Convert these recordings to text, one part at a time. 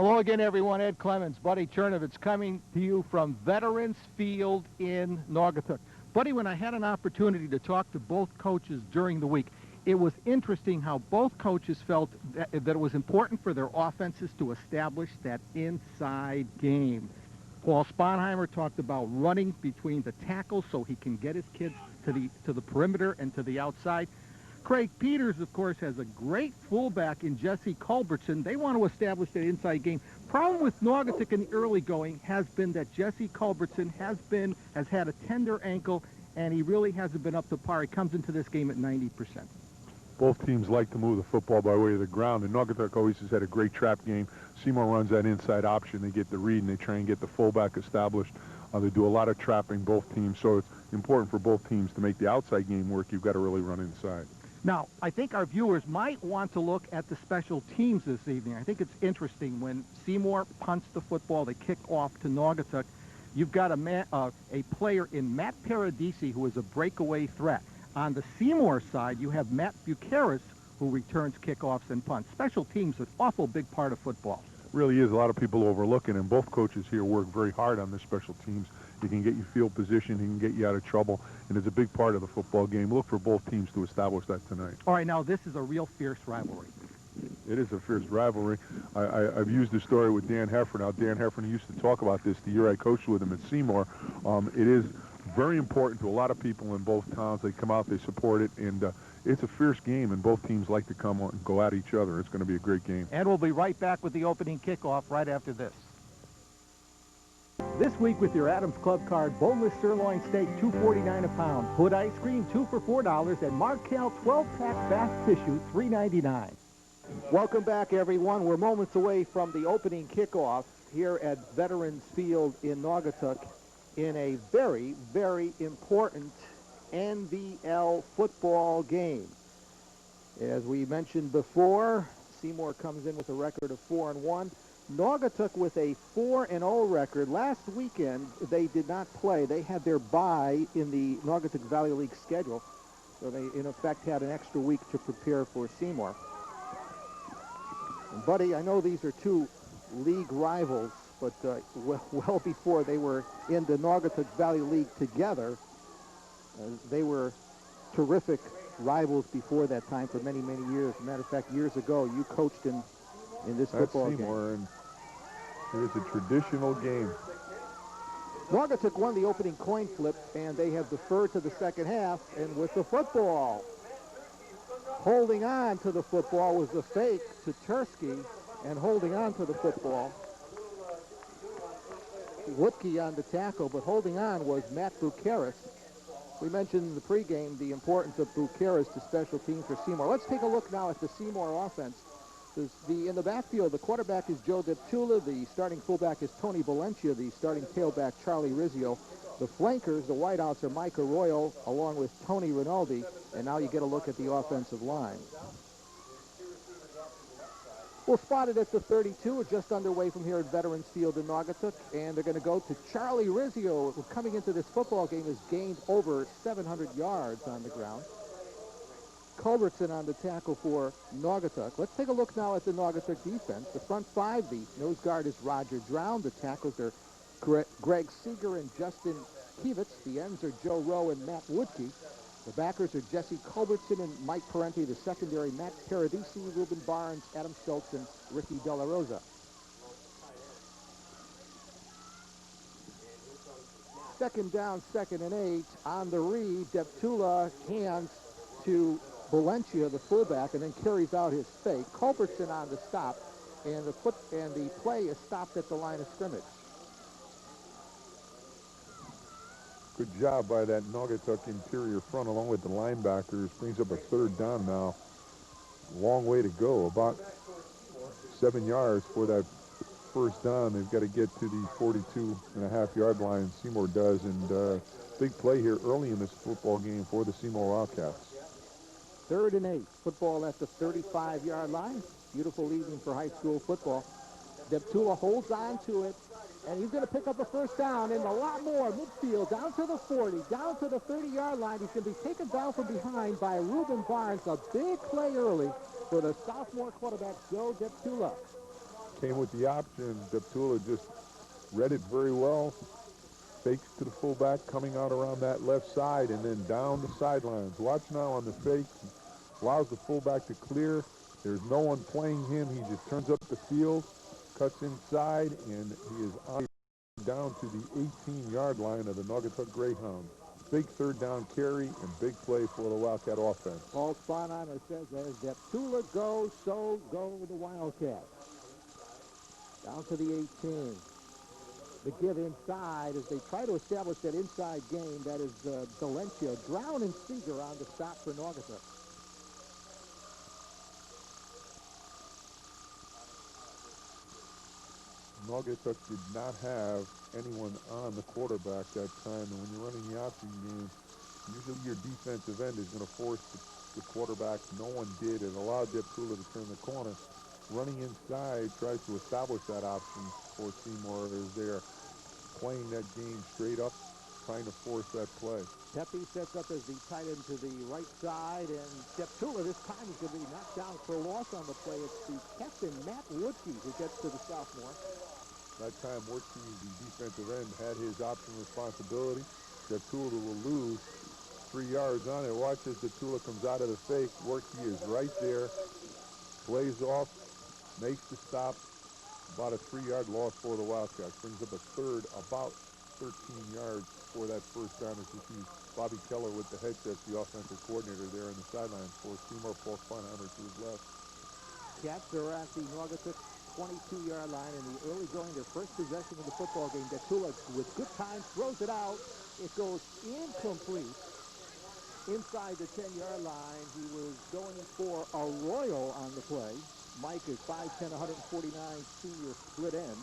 Hello again, everyone. Ed Clemens, Buddy Chernovitz, coming to you from Veterans Field in Naugatuck. Buddy, when I had an opportunity to talk to both coaches during the week, it was interesting how both coaches felt that it was important for their offenses to establish that inside game. Paul Sponheimer talked about running between the tackles so he can get his kids to the perimeter and to the outside. Craig Peters, of course, has a great fullback in Jesse Culbertson. They want to establish that inside game. Problem with Naugatuck in the early going has been that Jesse Culbertson has had a tender ankle, and he really hasn't been up to par. He comes into this game at 90%. Both teams like to move the football by way of the ground, and Naugatuck always has had a great trap game. Seymour runs that inside option. They get the read, and they try and get the fullback established. They do a lot of trapping, both teams, so it's important for both teams to make the outside game work. You've got to really run inside. Now, I think our viewers might want to look at the special teams this evening. I think it's interesting when Seymour punts the football, they kick off to Naugatuck. You've got a player in Matt Paradisi who is a breakaway threat. On the Seymour side, you have Matt Bucaris who returns kickoffs and punts. Special teams is an awful big part of football. Really is. A lot of people overlooking, and both coaches here work very hard on their special teams. He can get you field position, he can get you out of trouble, and it's a big part of the football game. Look for both teams to establish that tonight. All right, now this is a real fierce rivalry. It is a fierce rivalry. I've used the story with Dan Heffern. Now, Dan Heffern used to talk about this the year I coached with him at Seymour. It is very important to a lot of people in both towns. They come out, they support it, and it's a fierce game, and both teams like to come and go at each other. It's going to be a great game. And we'll be right back with the opening kickoff right after this. This week with your Adams Club card, boneless sirloin steak, $2.49 a pound. Hood ice cream, 2 for $4, and Markel 12-pack bath tissue, $3.99. Welcome back, everyone. We're moments away from the opening kickoff here at Veterans Field in Naugatuck in a very, very important NVL football game. As we mentioned before, Seymour comes in with a record of 4-1. Naugatuck with a 4-0 record. Last weekend, they did not play. They had their bye in the Naugatuck Valley League schedule, so they, in effect, had an extra week to prepare for Seymour. And Buddy, I know these are two league rivals, but well before they were in the Naugatuck Valley League together, they were terrific rivals before that time for many, many years. As a matter of fact, years ago, you coached in this football Seymour, game. And it is a traditional game. Naugatuck won the opening coin flip, and they have deferred to the second half, and with the football. Holding on to the football was the fake to Tursky, and holding on to the football. Lipke on the tackle, but holding on was Matt Bucaris. We mentioned in the pregame the importance of Bucaris to special teams for Seymour. Let's take a look now at the Seymour offense. In the backfield, the quarterback is Joe Deptula. The starting fullback is Tony Valencia. The starting tailback, Charlie Rizzio. The flankers, the wideouts, are Mike Arroyo along with Tony Rinaldi. And now you get a look at the offensive line. We'll spot it at the 32. We're just underway from here at Veterans Field in Naugatuck. And they're going to go to Charlie Rizzio, who coming into this football game has gained over 700 yards on the ground. Culbertson on the tackle for Naugatuck. Let's take a look now at the Naugatuck defense. The front five, the nose guard is Roger Drown. The tackles are Greg Seeger and Justin Kivitz. The ends are Joe Rowe and Matt Woodkey. The backers are Jesse Culbertson and Mike Parenti. The secondary, Matt Paradisi, Ruben Barnes, Adam Schultz, and Ricky Della Rosa. Second down, 2nd and 8. On the read, Deptula hands to Valencia, the fullback, and then carries out his fake. Culbertson on the stop, and the play is stopped at the line of scrimmage. Good job by that Naugatuck interior front along with the linebackers. Brings up a 3rd down now. Long way to go. About 7 yards for that 1st down. They've got to get to the 42.5-yard line. Seymour does, and big play here early in this football game for the Seymour Wildcats. 3rd and 8. Football at the 35-yard line. Beautiful evening for high school football. Deptula holds on to it, and he's going to pick up a 1st down and a lot more midfield, down to the 40, down to the 30-yard line. He's going to be taken down from behind by Ruben Barnes. A big play early for the sophomore quarterback, Joe Deptula. came with the option. Deptula just read it very well. Fakes to the fullback, coming out around that left side, and then down the sidelines. Watch now on the fake. Allows the fullback to clear. There's no one playing him. He just turns up the field, cuts inside, and he is on down to the 18-yard line of the Naugatuck Greyhounds. Big third down carry and big play for the Wildcat offense. Paul Sponheimer says as Deptula goes, so go the Wildcats. Down to the 18. The give inside as they try to establish that inside game. That is Valencia. Brown and Seeger on the stop for Naugatuck. Naugatuck did not have anyone on the quarterback that time, and when you're running the option game, usually your defensive end is going to force the quarterback. No one did. It allowed Deptula to turn the corner. Running inside tries to establish that option for Seymour as they're playing that game straight up, trying to force that play. Pepe sets up as the tight end to the right side, and Deptula this time is going to be knocked down for a loss on the play. It's the captain, Matt Woodkey, who gets to the sophomore. That time, Woodkey, the defensive end, had his option responsibility. Deptula will lose 3 yards on it. Watch as Deptula comes out of the fake. Woodkey is right there, plays off, makes the stop. About a 3-yard loss for the Wildcats. Brings up a third, about 13 yards for that first down. As you see Bobby Keller with the headset, the offensive coordinator there on the sideline for Seymour. Paul Sponheimer to his left. Cats are at the Naugatuck 22-yard line in the early going, their first possession of the football game. Deptula with good time throws it out. It goes incomplete inside the 10-yard line. He was going for a Royal on the play. Mike is 5'10", 149 senior split end.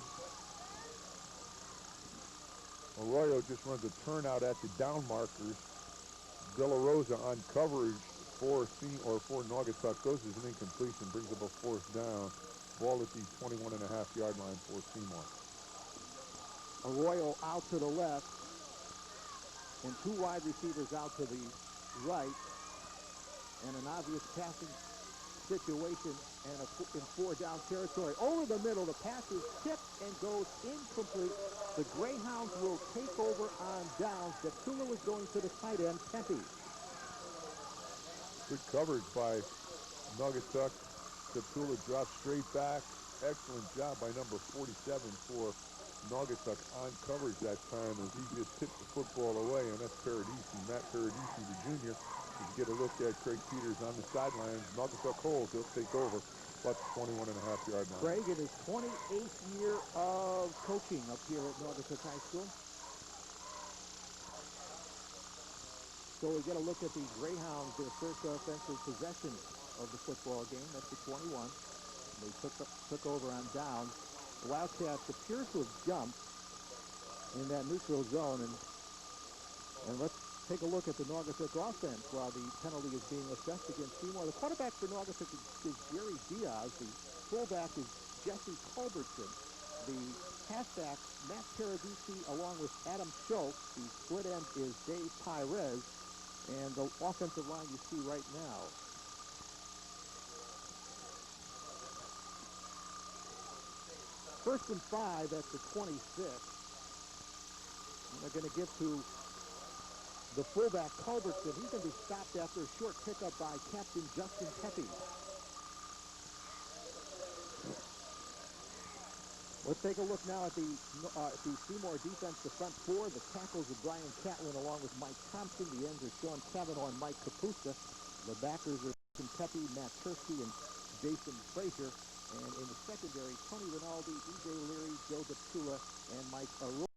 Arroyo just runs a turnout at the down markers. De La Rosa on coverage for Naugatuck goes as an incompletion, brings up a fourth down. Ball at the 21.5-yard line for Seymour. Arroyo out to the left, and two wide receivers out to the right, and an obvious passing situation and in four-down territory. Over the middle, the pass is tipped and goes incomplete. The Greyhounds will take over on downs. Deptula was going to the tight end, Pepe. Good coverage by Naugatuck. Deptula drops straight back. Excellent job by number 47 for Naugatuck on coverage that time as he just tipped the football away, and that's Paradisi, Matt Paradisi, the junior. You get a look at Craig Peters on the sidelines. Naugatuck holds. He'll take over about the 21.5-yard line. Craig in his 28th year of coaching up here at Naugatuck High School. So we get a look at the Greyhounds, their first offensive possession of the football game. That's the 21. They took over on downs. The Wildcats appear to have jumped in that neutral zone. And let's take a look at the Naugatuck offense while the penalty is being assessed against Seymour. The quarterback for Naugatuck is Jerry Diaz. The fullback is Jesse Culbertson. The halfback, Matt Paradisi, along with Adam Schultz. The split end is Dave Pires. And the offensive line you see right now. First and 5 at the 26. And they're going to give to the fullback, Culbertson. He's going to be stopped after a short pickup by Captain Justin Pepe. Let's take a look now at the Seymour defense, the front four. The tackles are Brian Catlin along with Mike Thompson. The ends are Sean Cavanaugh and Mike Capusta. The backers are Justin Pepe, Matt Tursky, and Jason Frazier. And in the secondary, Tony Rinaldi, E.J. Leary, Joe Deptula, and Mike Arroyo.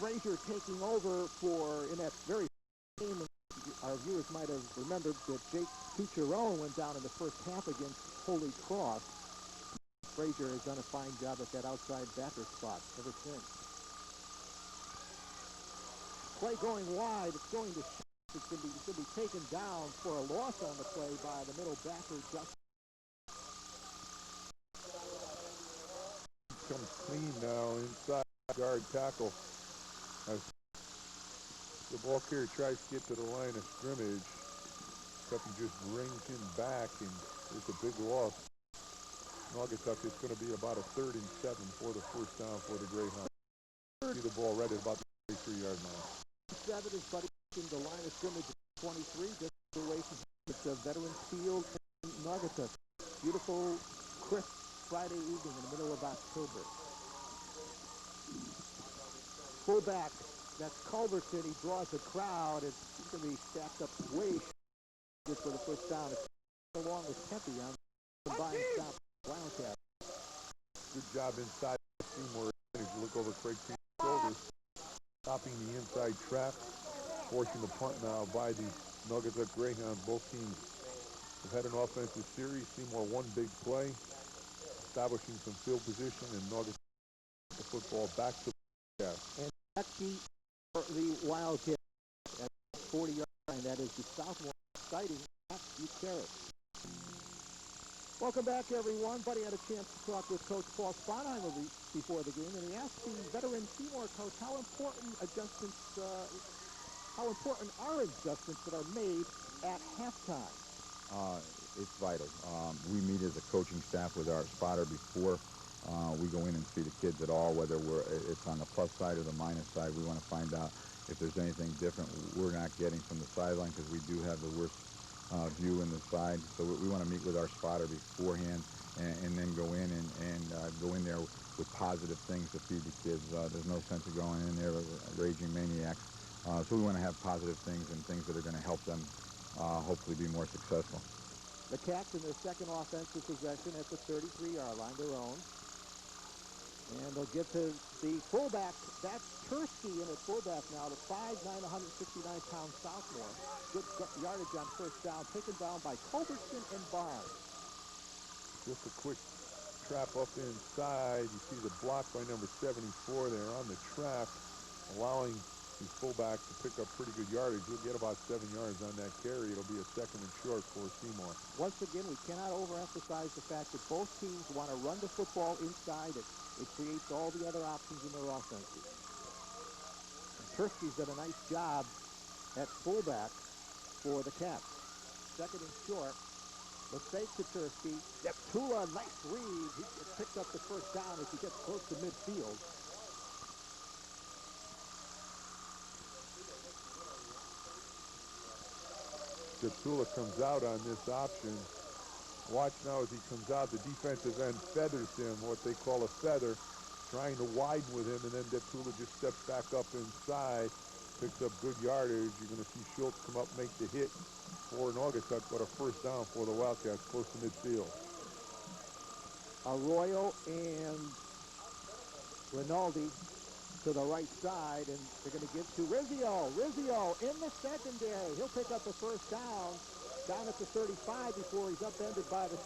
Frazier taking over in that very game. Our viewers might have remembered that Jake Cucciarone went down in the first half against Holy Cross. Frazier has done a fine job at that outside backer spot ever since. Play going wide. It's going to shoot. It's going to be taken down for a loss on the play by the middle backer, Justin. Comes clean now inside guard tackle. As the ball carrier tries to get to the line of scrimmage, Pepe just brings him back, and it's a big loss. Naugatuck, it's going to be about a 3rd and 7 for the first down for the Greyhounds. See the ball right at about the 33-yard line. 7 is Buddy in the line of scrimmage at 23, just away from it's a Veterans Field in Naugatuck. Beautiful, crisp Friday evening in the middle of October. Fullback, that's Culberson. He draws the crowd. It's going to be stacked up way just for the first down. It's along with Tempe on the combined stop. Wildcat. Good job inside Seymour. As you look over Craig King's shoulders, stopping the inside trap, forcing the punt now by the Naugatuck Greyhounds. Both teams have had an offensive series. Seymour one big play, establishing some field position, and Naugatuck the football back to the Wildcat. And that's the Wildcat at 40-yard line. That is the sophomore exciting Buchanan. Welcome back, everyone. Buddy had a chance to talk with Coach Paul Sponheimer before the game, and he asked the veteran Seymour coach how important are adjustments that are made at halftime. It's vital. We meet as a coaching staff with our spotter before we go in and see the kids at all, whether it's on the plus side or the minus side. We want to find out if there's anything different we're not getting from the sideline, because we do have the worst view in the side. So we want to meet with our spotter beforehand and then go in and go in there with positive things to feed the kids. There's no sense of going in there raging maniacs. So we want to have positive things and things that are going to help them hopefully be more successful. The Cats in their second offensive possession at the 33-yard line, their own. And they'll get to the fullback. That's Tursky in at fullback now, the 5'9", 169-pound sophomore. Good yardage on first down, taken down by Culberson and Barnes. Just a quick trap up inside. You see the block by number 74 there on the trap, allowing the fullback to pick up pretty good yardage. He'll get about 7 yards on that carry. It'll be a 2nd and short for Seymour. Once again, we cannot overemphasize the fact that both teams want to run the football inside. It creates all the other options in their offenses. Tursky's done a nice job at fullback for the Cats. 2nd and short. The fake to Tursky. Tula, nice read. He picked up the first down as he gets close to midfield. Tula comes out on this option. Watch now as he comes out. The defensive end feathers him, what they call a feather, trying to widen with him, and then Tula just steps back up inside, picks up good yardage. You're going to see Schultz come up, make the hit for Naugatuck, but a first down for the Wildcats close to midfield. Arroyo and Rinaldi to the right side, and they're going to give to Rizzio. Rizzio in the secondary. He'll pick up the first down at the 35 before he's upended by the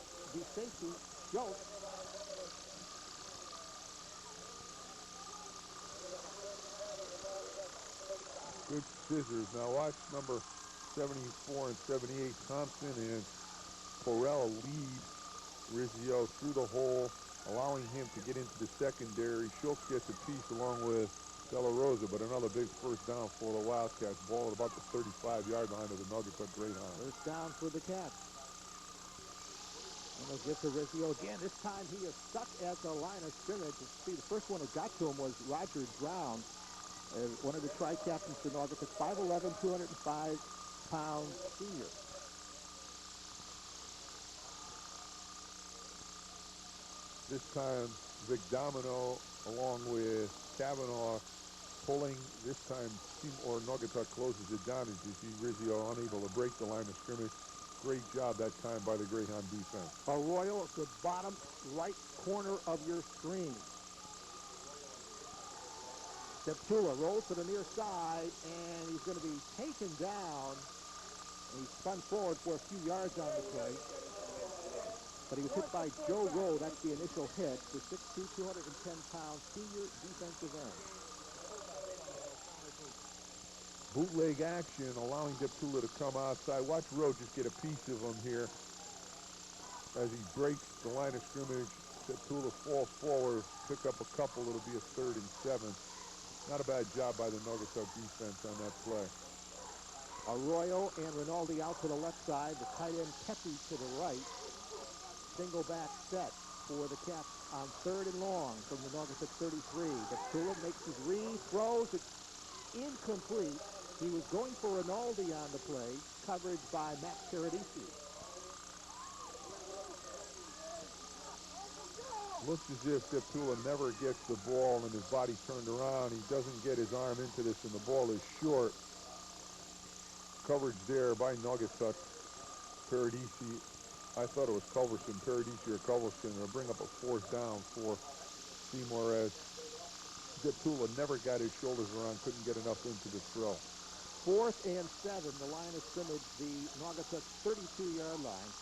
safety, Schultz. Good scissors. Now watch number 74 and 78, Thompson and Corell lead Rizzio through the hole, allowing him to get into the secondary. Schultz gets a piece along with Della Rosa, but another big first down for the Wildcats. Ball at about the 35-yard line of the Naugatuck Greyhounds. First down for the Cats. And they'll get to Rizzio again. This time he is stuck at the line of scrimmage. See, the first one who got to him was Roger Brown, one of the tri-captains for Naugatuck, 5'11", 205-pound senior. This time, Vic Domino, along with Kavanaugh, pulling. This time, Seymour Naugatuck closes it down as you see Rizzio unable to break the line of scrimmage. Great job that time by the Greyhound defense. Arroyo at the bottom right corner of your screen. Tula rolls to the near side, and he's going to be taken down. And he spun forward for a few yards on the play. But he was hit by Joe Rowe. That's the initial hit. The 6'2", 210-pound senior defensive end. Bootleg action, allowing Tula to come outside. Watch Rowe just get a piece of him here as he breaks the line of scrimmage. Tula falls forward, pick up a couple. It'll be a 3rd and 7. Not a bad job by the Naugatuck defense on that play. Arroyo and Rinaldi out to the left side. The tight end Pepe to the right. Single back set. for the Cats on 3rd and long from the Naugatuck 33. Deptula makes his read, throws it incomplete. He was going for Rinaldi on the play, coverage by Max Paradisi. Looks as if Deptula never gets the ball and his body turned around. He doesn't get his arm into this, and the ball is short. Coverage there by Naugatuck. Paradisi, I thought it was Culverson. Paradisi or Culverson will bring up a 4th down for Seymour as Deptula never got his shoulders around, couldn't get enough into the throw. 4th and 7, the line of scrimmage, the Naugatuck 32-yard line.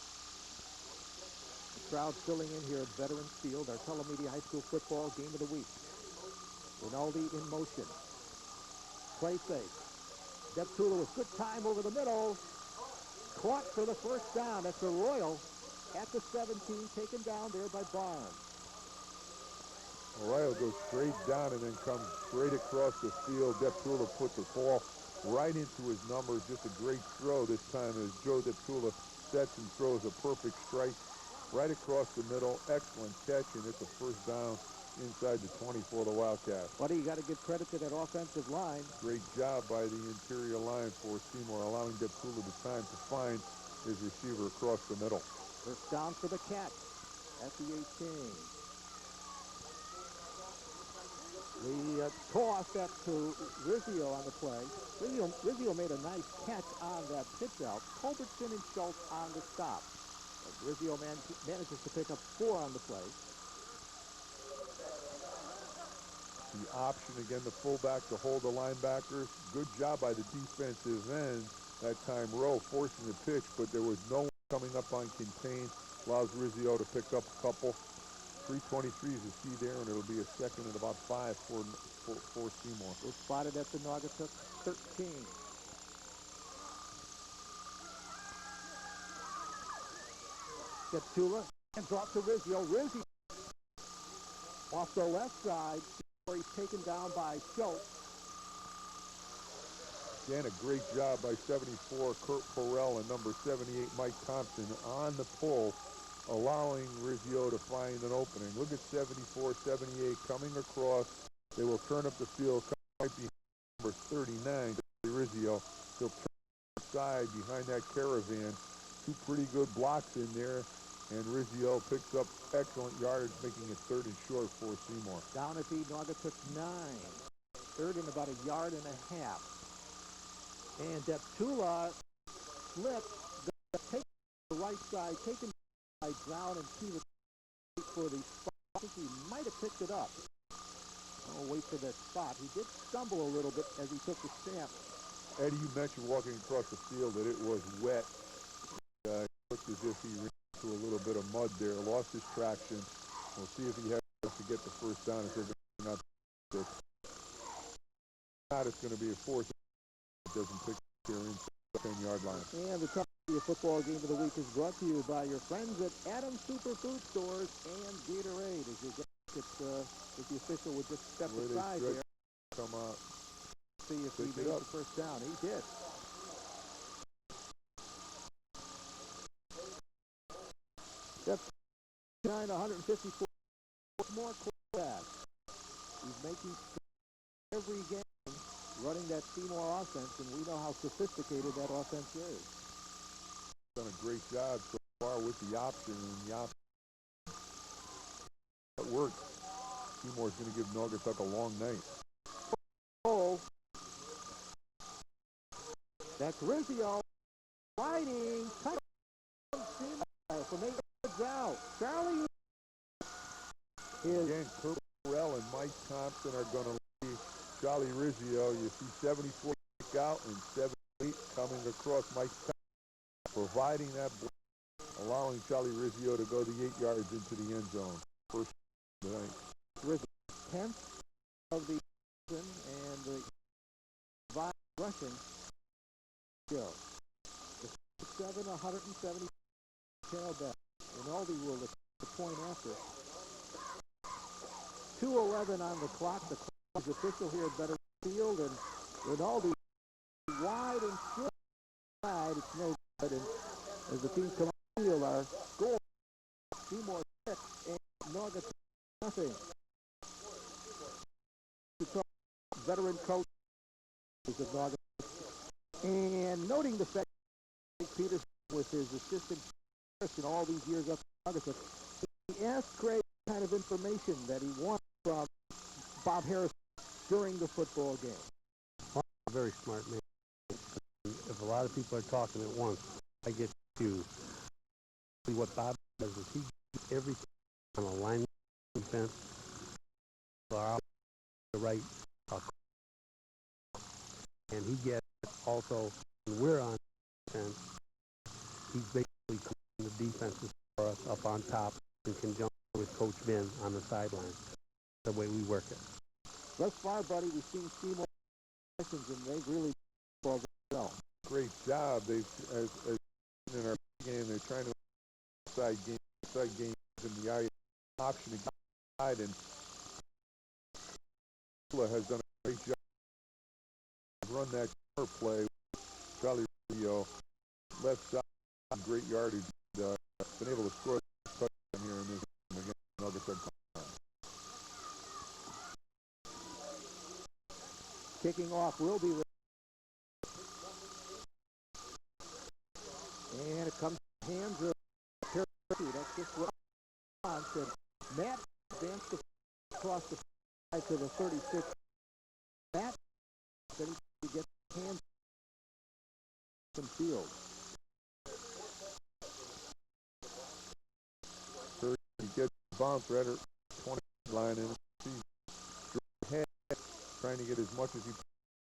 The crowd filling in here at Veterans Field, our Telemedia High School football game of the week. Rinaldi in motion. Play fake. Deptula with good time over the middle. Caught for the 1st down. That's the Royal at the 17, taken down there by Barnes. Arroyo goes straight down and then comes straight across the field. Deptula puts the ball right into his numbers. Just a great throw this time as Joe Deptula sets and throws a perfect strike right across the middle. Excellent catch, and it's a 1st down inside the 20 for the Wildcats. Buddy, you got to give credit to that offensive line. Great job by the interior line for Seymour, allowing Deptula the time to find his receiver across the middle. 1st down for the Cats at the 18. The toss up to Rizzio on the play. Rizzio made a nice catch on that pitch out. Culbertson and Schultz on the stop. And Rizzio manages to pick up 4 on the play. The option again, the fullback to hold the linebackers. Good job by the defensive end. That time Rowe forcing the pitch, but there was no one coming up on contain. Allows Rizzio to pick up a couple. 3:23 is the key there, and it'll be a 2nd and about 5 for Seymour. We're spotted at the Naugatuck 13. Deptula hands off to Rizzio. Rizzio off the left side, where he's taken down by Schultz. Again, a great job by 74 Kurt Porrell and number 78 Mike Thompson on the pull, allowing Rizzio to find an opening. Look at 74, 78 coming across. They will turn up the field right behind number 39, Rizzio. He'll turn side behind that caravan. 2 pretty good blocks in there, and Rizzio picks up excellent yardage, making it 3rd and short for Seymour. Down at the Naugatuck 9. 3rd and about 1.5 yards. And Deptula slips, taking the right side, taken by Brown and Keeler for the spot. I think he might have picked it up. I'll wait for that spot. He did stumble a little bit as he took the snap. Eddie, you mentioned walking across the field that it was wet. It looked as if he ran into a little bit of mud there, lost his traction. We'll see if he has to get the 1st down if they're going up this. Not, it's going to be a 4th. It doesn't pick here inside the 10-yard line. And the Telemedia Football Game of the Week is brought to you by your friends at Adams Superfood Stores and Gatorade. As you get if the official would just step aside there. Come out. See if he made the 1st down. He did. That's 154 more quarterback. He's making every game running that Seymour offense, and we know how sophisticated that offense is. Done a great job so far with the option, and the option that worked. Seymour's going to give Naugatuck a long night. Oh, that's Rizzio sliding. Touchdown Seymour from 8 yards out. Charlie is again. Kurt Burrell and Mike Thompson are going to lead Charlie Rizzio. You see 74 kick out and 78 coming across Mike Thompson, providing that block, allowing Charlie Rizzio to go the 8 yards into the end zone. First tonight. Rizzio 10th of the season and the rushing. Go. The 170 tailback. Rinaldi will the point after. 2:11 on the clock. The clock is official here at Veterans Field, and Rinaldi wide and short side. It's no good. And as the teams come on the field, our score Seymour 6 and Naugatuck nothing. To talk veteran coach of Naugatuck, and noting the fact that Peterson, with his assistant in all these years up at Naugatuck, he asked Craig what kind of information that he wanted from Bob Harris during the football game. Very smart man. If a lot of people are talking at once, I get confused. What Bob does is he gets everything on a line defense, the right, and he gets also, when we're on defense, he's basically calling the defenses for us up on top in conjunction with Coach Vin on the sideline. The way we work it. Thus far, buddy, we've seen Seymour and they've really well. Great job. They've, as in our game, they're trying to side games in the option to guide, and has done a great job. Run that corner play. Charlie Rio, left side, great yardage. Been able to score a touchdown here in this game against Naugatuck. Kicking off will be, and it comes to the hands of Perry. That's just what Ron said. Matt advanced across the side to the 36. Matt, then he gets hands from field. He gets bounced right at 20 line and he's trying to get as much as he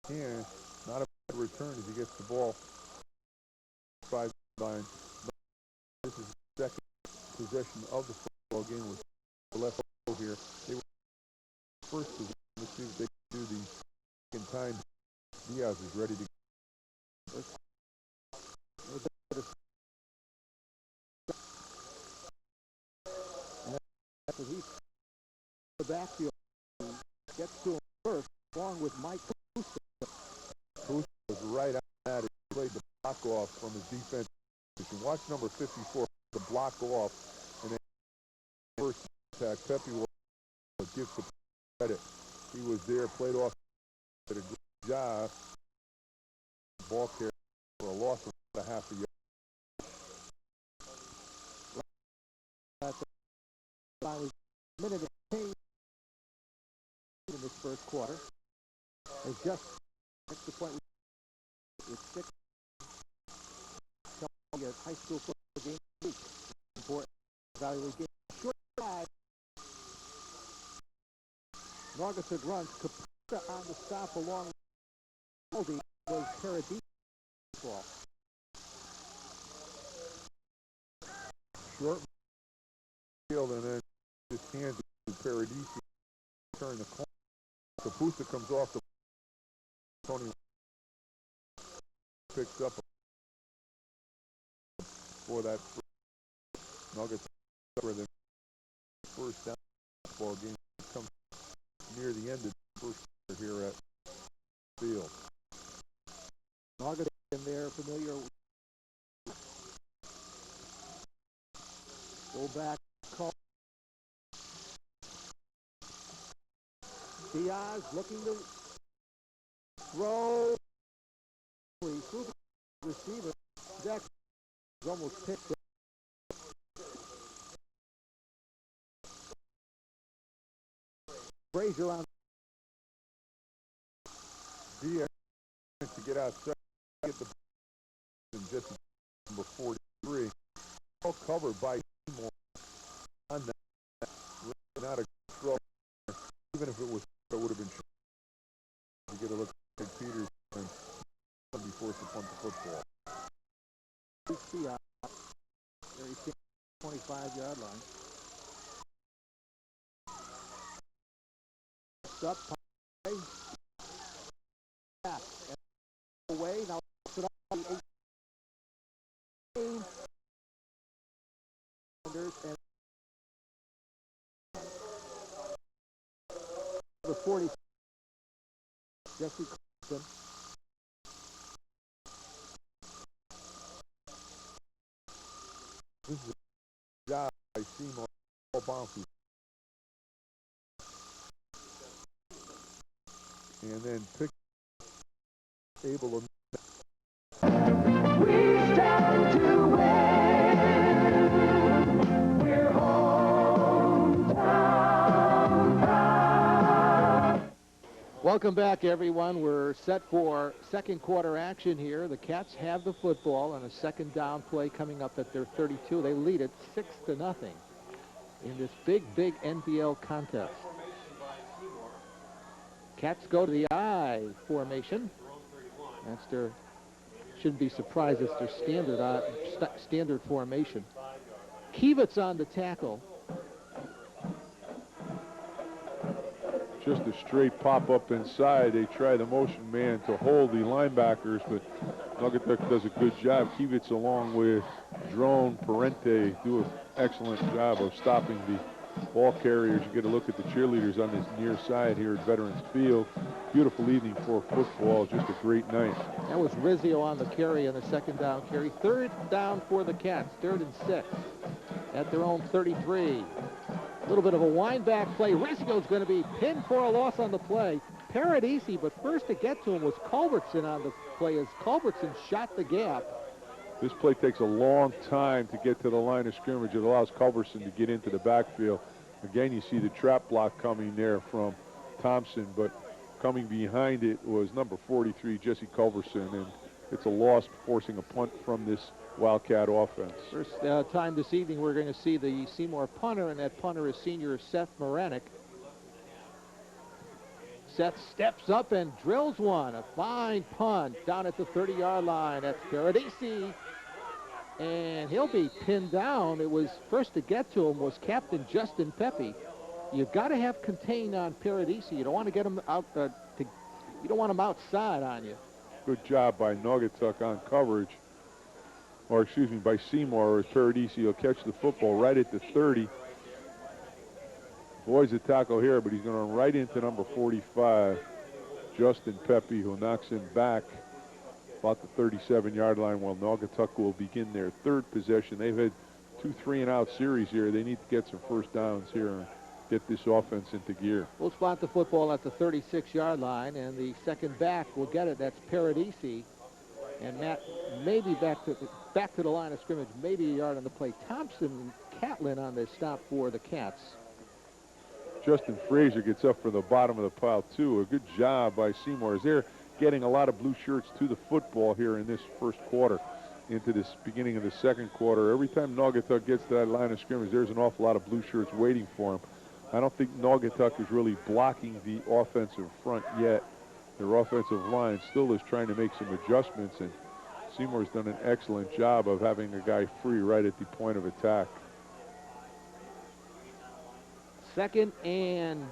can. Not a bad return as he gets the ball 5 line. This is the second possession of the football game with the left over here. They were first possession. Let's see if they can do the second time. Diaz is ready to go. After he's the backfield, gets to him first, along with Mike Kusa. Kusa was right on that. He played the block off from his defense. You can watch number 54, the block off, and then first attack, Pepe gives the credit. He was there, played off, did a good job. Ball carrier for a loss of about a half a yard. A minute of pain in this first quarter. It's just the point with 6. Your high school football game week. Important evaluate game. Short drive. Naugatuck runs. Caputa on the stop along with Aldi was Paradis ball. Short field and then just hands it to Paradis. Turn the corner. Caputa comes off the Tony picks up for that Nuggets for the first down ball game. Comes near the end of the first quarter here at field. Nuggets in there, familiar. Go back, call. Diaz looking to throw. Receiver. Jackson is almost picked up. Frazier on. Diaz to get outside, get the just number 43. All covered by Seymour on that. Not a throw. Even if it was, it would have been short. You get a look at Peters and be forced to punt the football. Diaz, 25-yard line. Up, back, away. Now it up and the 40. Jesse Carson. This is a job by Seymour. Ball bounces and then pick able to. We stand to win. We're hometown proud. Welcome back, everyone. We're set for second quarter action here. The Cats have the football on a second down play coming up at their 32. They lead it 6-0 in this big NBL contest. Cats go to the I formation. That's their, shouldn't be surprised, it's their standard formation. Kivitz on the tackle. Just a straight pop-up inside. They try the motion man to hold the linebackers, but Naugatuck does a good job. Kivitz along with Drone, Parente do an excellent job of stopping the ball carriers. You get a look at the cheerleaders on this near side here at Veterans Field. Beautiful evening for football. Just a great night. That was Rizzio on the carry on the second down carry. Third down for the Cats. 3rd and 6 at their own 33. A little bit of a wind back play. Rizzio's going to be pinned for a loss on the play. Paradisi, but first to get to him was Culbertson on the play as Culbertson shot the gap. This play takes a long time to get to the line of scrimmage. It allows Culbertson to get into the backfield. Again, you see the trap block coming there from Thompson, but coming behind it was number 43, Jesse Culbertson, and it's a loss, forcing a punt from this Wildcat offense. First time this evening we're going to see the Seymour punter, and that punter is senior Seth Moranek. Seth steps up and drills one. A fine punt down at the 30-yard line. That's Paradisi. And he'll be pinned down. It was first to get to him was Captain Justin Pepe. You've got to have contain on Paradisi. You don't want to get him out. You don't want him outside on you. Good job by Naugatuck on coverage, or excuse me, by Seymour. As Paradisi will catch the football right at the 30. Boys a tackle here, but he's going to run right into number 45, Justin Pepe, who knocks him back about the 37-yard line, while Naugatuck will begin their third possession. They've had 2 3-and-out series here. They need to get some first downs here and get this offense into gear. We'll spot the football at the 36-yard line, and the second back will get it. That's Paradisi. And Matt maybe back to the line of scrimmage, maybe a yard on the play. Thompson and Catlin on this stop for the Cats. Justin Frazier gets up for the bottom of the pile, too. A good job by Seymour as they're getting a lot of blue shirts to the football here in this first quarter into this beginning of the second quarter. Every time Naugatuck gets to that line of scrimmage, there's an awful lot of blue shirts waiting for him. I don't think Naugatuck is really blocking the offensive front yet. Their offensive line still is trying to make some adjustments, and Seymour's done an excellent job of having a guy free right at the point of attack. 2nd and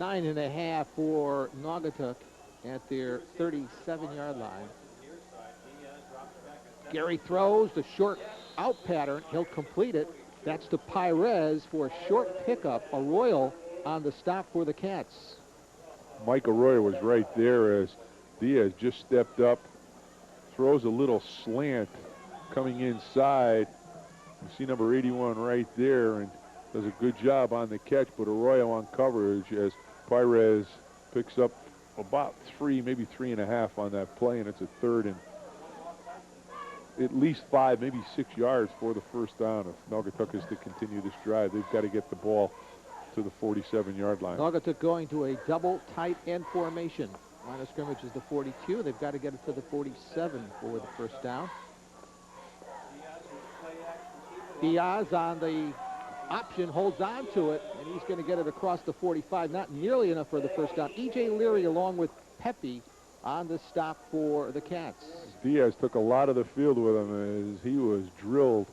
9.5 for Naugatuck at their 37-yard line. Gary throws the short out pattern. He'll complete it. That's to Pires for a short pickup. Arroyo on the stop for the Cats. Mike Arroyo was right there as Diaz just stepped up, throws a little slant coming inside. You see number 81 right there, and does a good job on the catch, but Arroyo on coverage as Pires picks up about 3, maybe 3.5 on that play, and it's a 3rd and at least 5, maybe 6 yards for the first down. If Naugatuck is to continue this drive, they've got to get the ball to the 47-yard line. Naugatuck going to a double tight end formation. Line of scrimmage is the 42. They've got to get it to the 47 for the first down. Diaz on the option holds on to it, and he's going to get it across the 45. Not nearly enough for the first down. E.J. Leary along with Pepe on the stop for the Cats. Diaz took a lot of the field with him as he was drilled.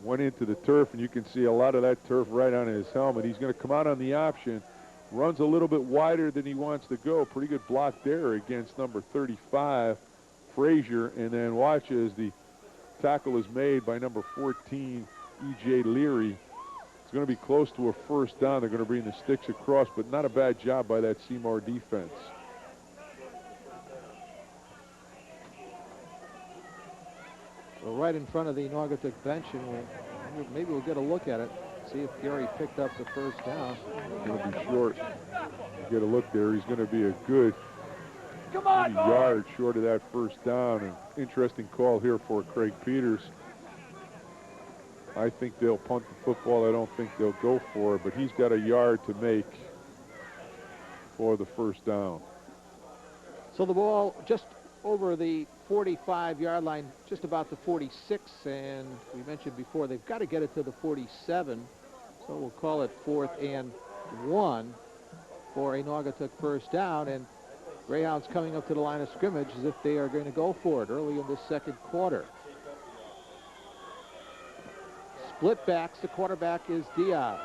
Went into the turf, and you can see a lot of that turf right on his helmet. He's going to come out on the option. Runs a little bit wider than he wants to go. Pretty good block there against number 35, Frazier. And then watch as the tackle is made by number 14, E.J. Leary. It's going to be close to a first down. They're going to bring the sticks across, but not a bad job by that Seymour defense. Well, right in front of the Naugatuck bench, and maybe we'll get a look at it, see if Gary picked up the first down. Going to be short. Get a look there. He's going to be a good Come on, boy. yard short of that first down. An interesting call here for Craig Peters. I think they'll punt the football. I don't think they'll go for it, but he's got a yard to make for the first down. So the ball just over the 45-yard line, just about the 46, and we mentioned before they've got to get it to the 47, so we'll call it 4th and 1 for a Naugatuck first down, and Greyhounds coming up to the line of scrimmage as if they are going to go for it early in the second quarter. Split backs, the quarterback is Diaz.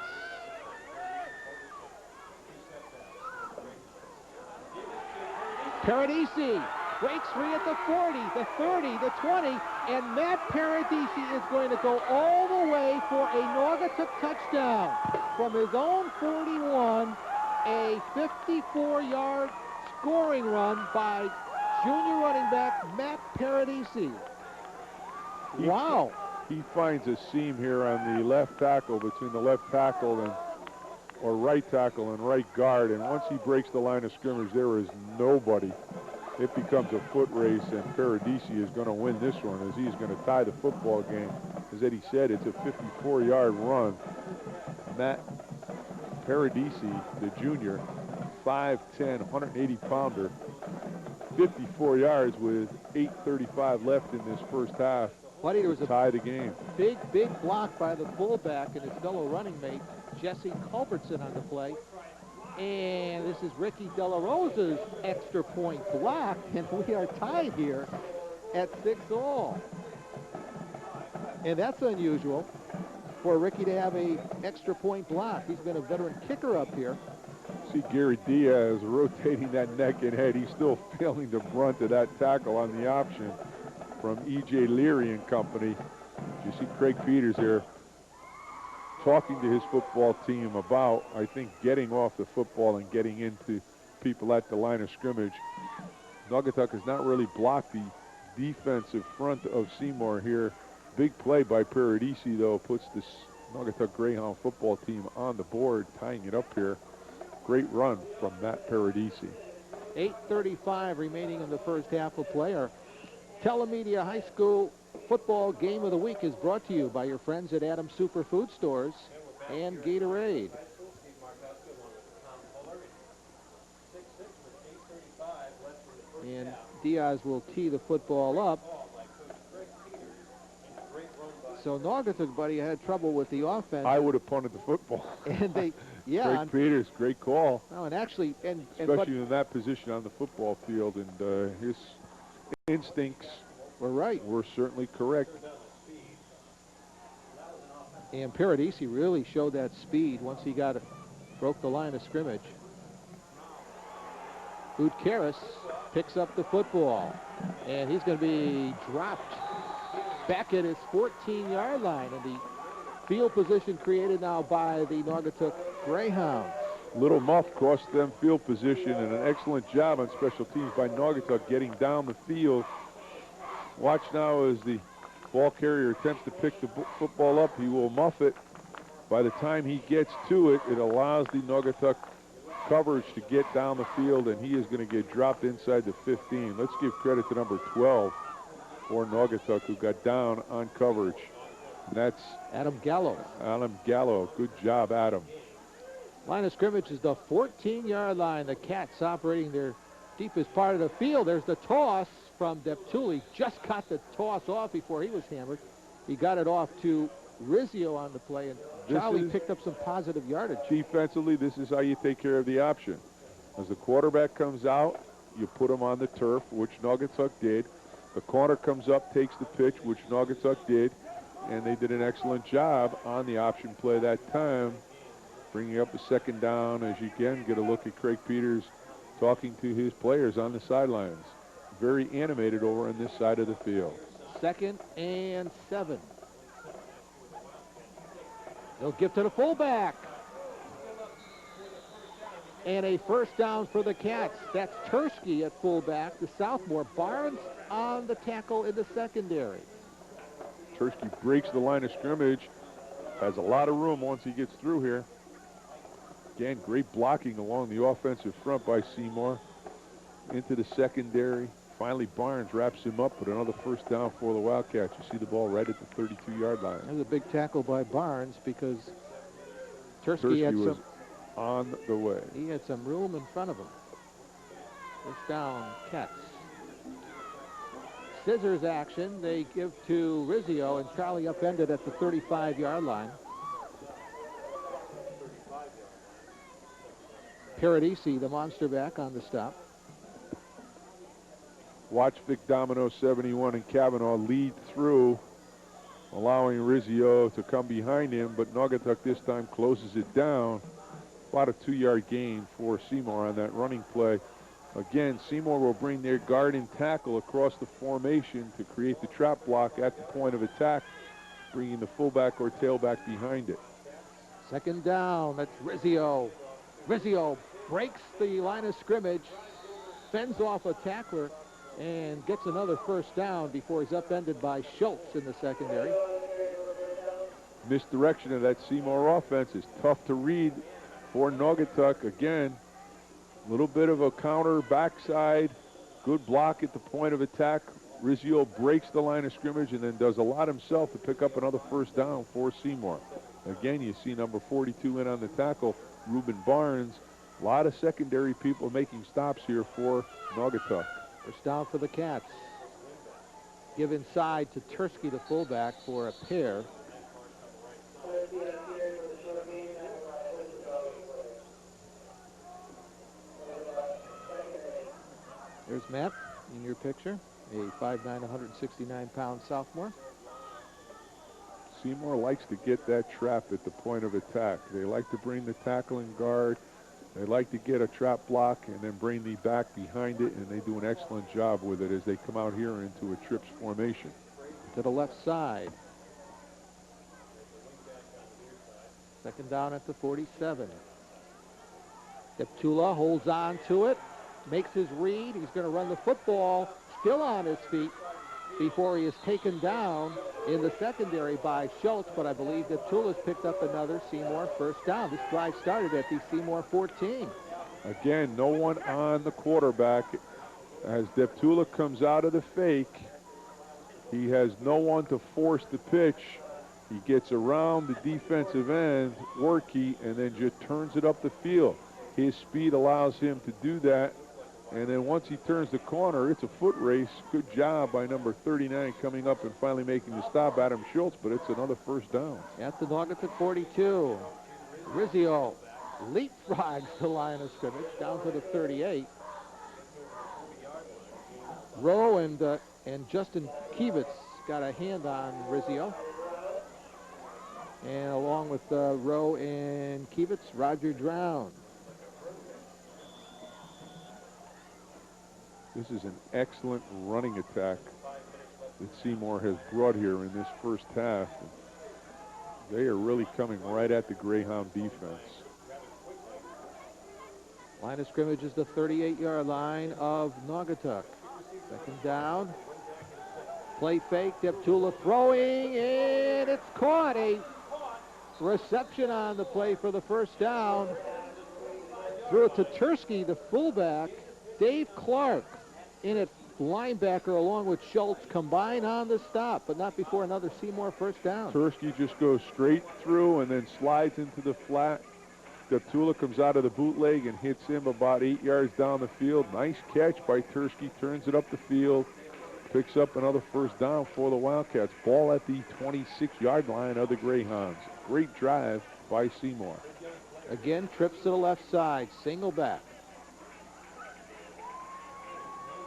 Paradisi breaks free at the 40, the 30, the 20, and Matt Paradisi is going to go all the way for a Naugatuck touchdown. From his own 41, a 54-yard scoring run by junior running back Matt Paradisi. Wow. He finds a seam here on the left tackle, between the left tackle or right tackle and right guard, and once he breaks the line of scrimmage, there is nobody. It becomes a foot race, and Paradisi is going to win this one as he's going to tie the football game. As Eddie said, it's a 54-yard run. Matt Paradisi, the junior, 5'10", 180-pounder, 54 yards with 8:35 left in this first half. Buddy, there was a tie the game. Big block by the fullback and his fellow running mate, Jesse Culbertson, on the play. And this is Ricky De La Rosa's extra point block, and we are tied here at 6-all. And that's unusual for Ricky to have a extra point block. He's been a veteran kicker up here. See Gary Diaz rotating that neck and head. He's still feeling the brunt of that tackle on the option from E.J. Leary and company. You see Craig Peters here talking to his football team about, I think, getting off the football and getting into people at the line of scrimmage. Naugatuck has not really blocked the defensive front of Seymour here. Big play by Paradisi, though, puts this Naugatuck Greyhound football team on the board, tying it up here. Great run from Matt Paradisi. 8:35 remaining in the first half of play. Our Telemedia High School football game of the week is brought to you by your friends at Adams Superfood Stores and Gatorade. And Diaz will tee the football up. So Naugatuck, buddy, had trouble with the offense. I would have punted the football. And they, yeah. Craig Peters, great call. No, and actually, especially in that position on the football field, and his instincts were certainly correct. And Paradisi really showed that speed once he broke the line of scrimmage. Gutierrez picks up the football, and he's going to be dropped back at his 14-yard line, and the field position created now by the Naugatuck Greyhounds. Little muff cost them field position, and an excellent job on special teams by Naugatuck getting down the field. Watch now as the ball carrier attempts to pick the football up. He will muff it. By the time he gets to it, it allows the Naugatuck coverage to get down the field, and he is going to get dropped inside the 15. Let's give credit to number 12 for Naugatuck, who got down on coverage. And that's Adam Gallo. Adam Gallo. Good job, Adam. Line of scrimmage is the 14-yard line. The Cats operating their deepest part of the field. There's the toss from Deptuli. Just got the toss off before he was hammered. He got it off to Rizzio on the play, and Charlie picked up some positive yardage. Defensively, this is how you take care of the option. As the quarterback comes out, you put him on the turf, which Naugatuck did. The corner comes up, takes the pitch, which Naugatuck did, and they did an excellent job on the option play that time, bringing up a second down. As you can get a look at Craig Peters talking to his players on the sidelines. Very animated over on this side of the field. 2nd and 7. They'll give to the fullback. And a first down for the Cats. That's Tursky at fullback, the sophomore. Barnes on the tackle in the secondary. Tursky breaks the line of scrimmage. Has a lot of room once he gets through here. Again, great blocking along the offensive front by Seymour. Into the secondary. Finally, Barnes wraps him up with another first down for the Wildcats. You see the ball right at the 32-yard line. That was a big tackle by Barnes because Tursky was on the way. He had some room in front of him. First down, Cats. Scissors action. They give to Rizzio, and Charlie upended at the 35-yard line. Paradisi, the monster back on the stop. Watch Vic Domino 71 and Kavanaugh lead through, allowing Rizzio to come behind him, but Naugatuck this time closes it down. About a 2-yard gain for Seymour on that running play. Again, Seymour will bring their guard and tackle across the formation to create the trap block at the point of attack, bringing the fullback or tailback behind it. Second down, that's Rizzio. Rizzio breaks the line of scrimmage, fends off a tackler, and gets another first down before he's upended by Schultz in the secondary. Misdirection of that Seymour offense is tough to read for Naugatuck. Again, a little bit of a counter backside, good block at the point of attack. Rizzio breaks the line of scrimmage and then does a lot himself to pick up another first down for Seymour. Again, you see number 42 in on the tackle, Reuben Barnes. A lot of secondary people making stops here for Naugatuck. First down for the Cats. Give inside to Tursky, the fullback, for a pair. There's Matt in your picture, a 5'9", 169-pound sophomore. Seymour likes to get that trap at the point of attack. They like to bring the tackling guard. They like to get a trap block and then bring the back behind it, and they do an excellent job with it as they come out here into a trips formation. To the left side. Second down at the 47. Deptula holds on to it, makes his read. He's going to run the football, still on his feet, before he is taken down in the secondary by Schultz, but I believe Deptula's picked up another Seymour first down. This drive started at the Seymour 14. Again, no one on the quarterback as Deptula comes out of the fake. He has no one to force the pitch. He gets around the defensive end, Workey, and then just turns it up the field. His speed allows him to do that. And then once he turns the corner, it's a foot race. Good job by number 39 coming up and finally making the stop, Adam Schultz, but it's another first down. At the Naugatuck 42, Rizzio leapfrogs the line of scrimmage down to the 38. Rowe and Justin Kivitz got a hand on Rizzio. And along with Rowe and Kivitz, Roger Drown. This is an excellent running attack that Seymour has brought here in this first half. They are really coming right at the Greyhound defense. Line of scrimmage is the 38-yard line of Naugatuck. Second down. Play fake. Deptula throwing, and it's caught. A reception on the play for the first down. Threw it to Tursky, the fullback. Dave Clark in at linebacker along with Schultz combine on the stop, but not before another Seymour first down. Tursky just goes straight through and then slides into the flat. Deptula comes out of the bootleg and hits him about 8 yards down the field. Nice catch by Tursky, turns it up the field, picks up another first down for the Wildcats. Ball at the 26-yard line of the Greyhounds. Great drive by Seymour. Again, trips to the left side, single back.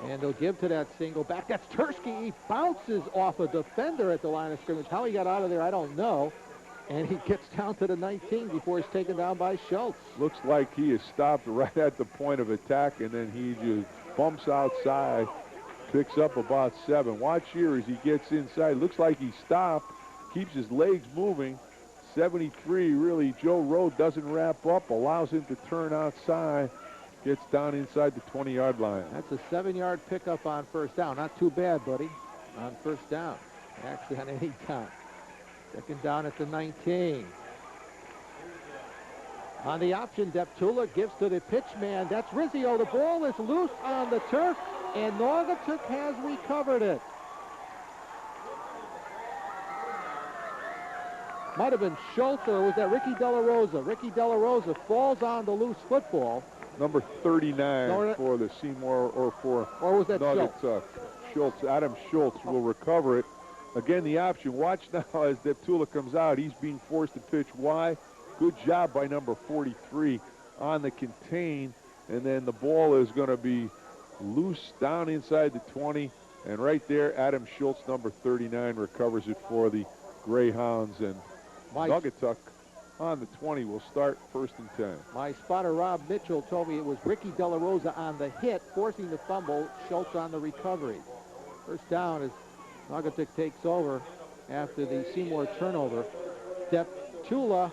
And they'll give to that single back. That's Tursky. He bounces off a defender at the line of scrimmage. How he got out of there, I don't know. And he gets down to the 19 before he's taken down by Schultz. Looks like he is stopped right at the point of attack, and then he just bumps outside, picks up about 7. Watch here as he gets inside. Looks like he stopped, keeps his legs moving. 73, really, Joe Rowe doesn't wrap up, allows him to turn outside. Gets down inside the 20-yard line. That's a 7-yard pickup on first down. Not too bad, buddy, on first down. Actually, on any time. Second down at the 19. On the option, Deptula gives to the pitch man. That's Rizzio. The ball is loose on the turf, and Naugatuck has recovered it. Might have been Schultz, or was that Ricky De La Rosa? Ricky De La Rosa falls on the loose football. Number 39 for the Seymour, or was that Naugatuck. Schultz, Adam Schultz will recover it. Again, the option. Watch now as Deptula comes out. He's being forced to pitch wide. Good job by number 43 on the contain. And then the ball is going to be loose down inside the 20. And right there, Adam Schultz, number 39, recovers it for the Greyhounds. And Naugatuck on the 20 will start 1st and 10. My spotter, Rob Mitchell, told me it was Ricky De La Rosa on the hit, forcing the fumble, Schultz on the recovery. First down as Naugatuck takes over after the Seymour turnover. Deptula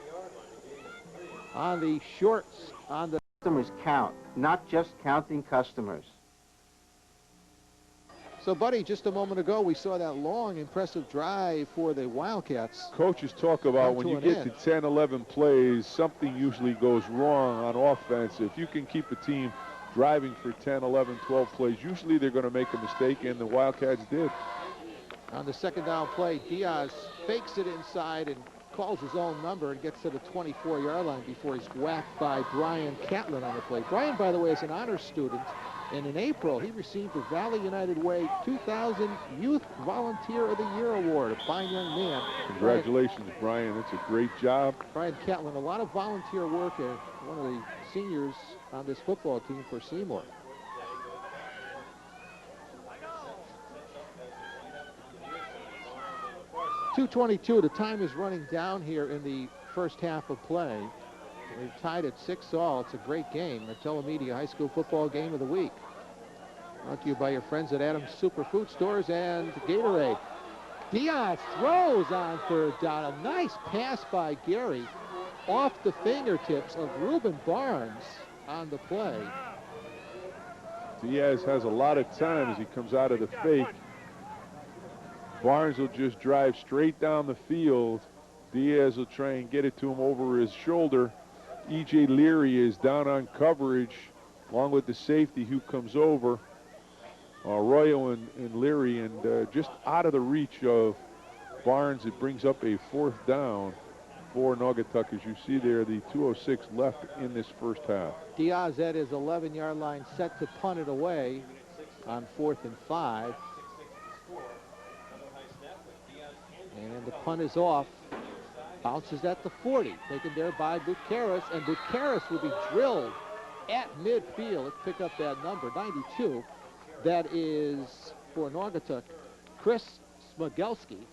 on the shorts, on the Customers count, not just counting customers. So, Buddy, just a moment ago, we saw that long, impressive drive for the Wildcats. Coaches talk about when you get to 10, 11 plays, something usually goes wrong on offense. If you can keep a team driving for 10, 11, 12 plays, usually they're going to make a mistake, and the Wildcats did. On the second down play, Diaz fakes it inside and calls his own number and gets to the 24-yard line before he's whacked by Brian Catlin on the play. Brian, by the way, is an honors student, and in April he received the Valley United Way 2000 Youth Volunteer of the Year Award. A fine young man. Congratulations, Brian. That's a great job. Brian Catlin, a lot of volunteer work, and one of the seniors on this football team for Seymour. .222, the time is running down here in the first half of play. We're tied at 6-all. It's a great game, the Telemedia High School Football Game of the Week. Brought to you by your friends at Adams Superfood Stores and Gatorade. Diaz throws on 3rd down. A nice pass by Gary off the fingertips of Reuben Barnes on the play. Diaz has a lot of time as he comes out of the fake. Barnes will just drive straight down the field. Diaz will try and get it to him over his shoulder. E.J. Leary is down on coverage along with the safety who comes over. Arroyo and Leary, and just out of the reach of Barnes. It brings up a 4th down for Naugatuck. As you see there, the 2:06 left in this first half. Diaz at his 11-yard line, set to punt it away on 4th and 5. And the punt is off. Bounces at the 40. Taken there by Bucaris. And Bucaris will be drilled at midfield. Let's pick up that number, 92. That is for Naugatuck, Chris Smagelski,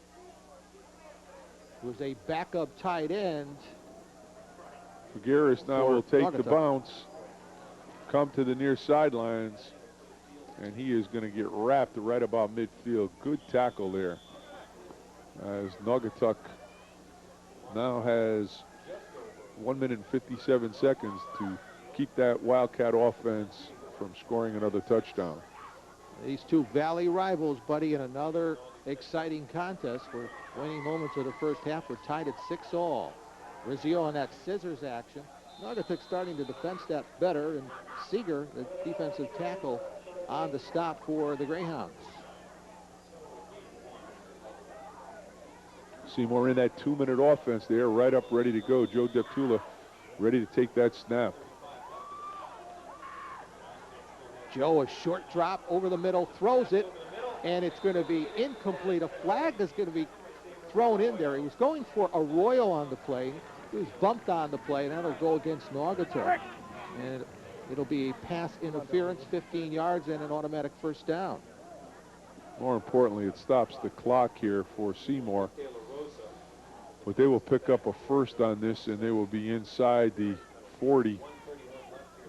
who's a backup tight end. Bucaris now will take the bounce, come to the near sidelines, and he is going to get wrapped right about midfield. Good tackle there, as Naugatuck now has 1 minute and 57 seconds to keep that Wildcat offense from scoring another touchdown. These two Valley rivals, Buddy, in another exciting contest where waning moments of the first half were tied at 6-all. Rizzio on that scissors action. Naugatuck starting to defense that better, and Seeger, the defensive tackle, on the stop for the Greyhounds. Seymour in that 2-minute offense there, right up, ready to go. Joe Deptula ready to take that snap. Joe, a short drop over the middle, throws it, and it's going to be incomplete. A flag is going to be thrown in there. He was going for Arroyo on the play. He was bumped on the play, and that'll go against Naugatuck. And it'll be a pass interference, 15 yards, and an automatic first down. More importantly, it stops the clock here for Seymour. But they will pick up a first on this, and they will be inside the 40,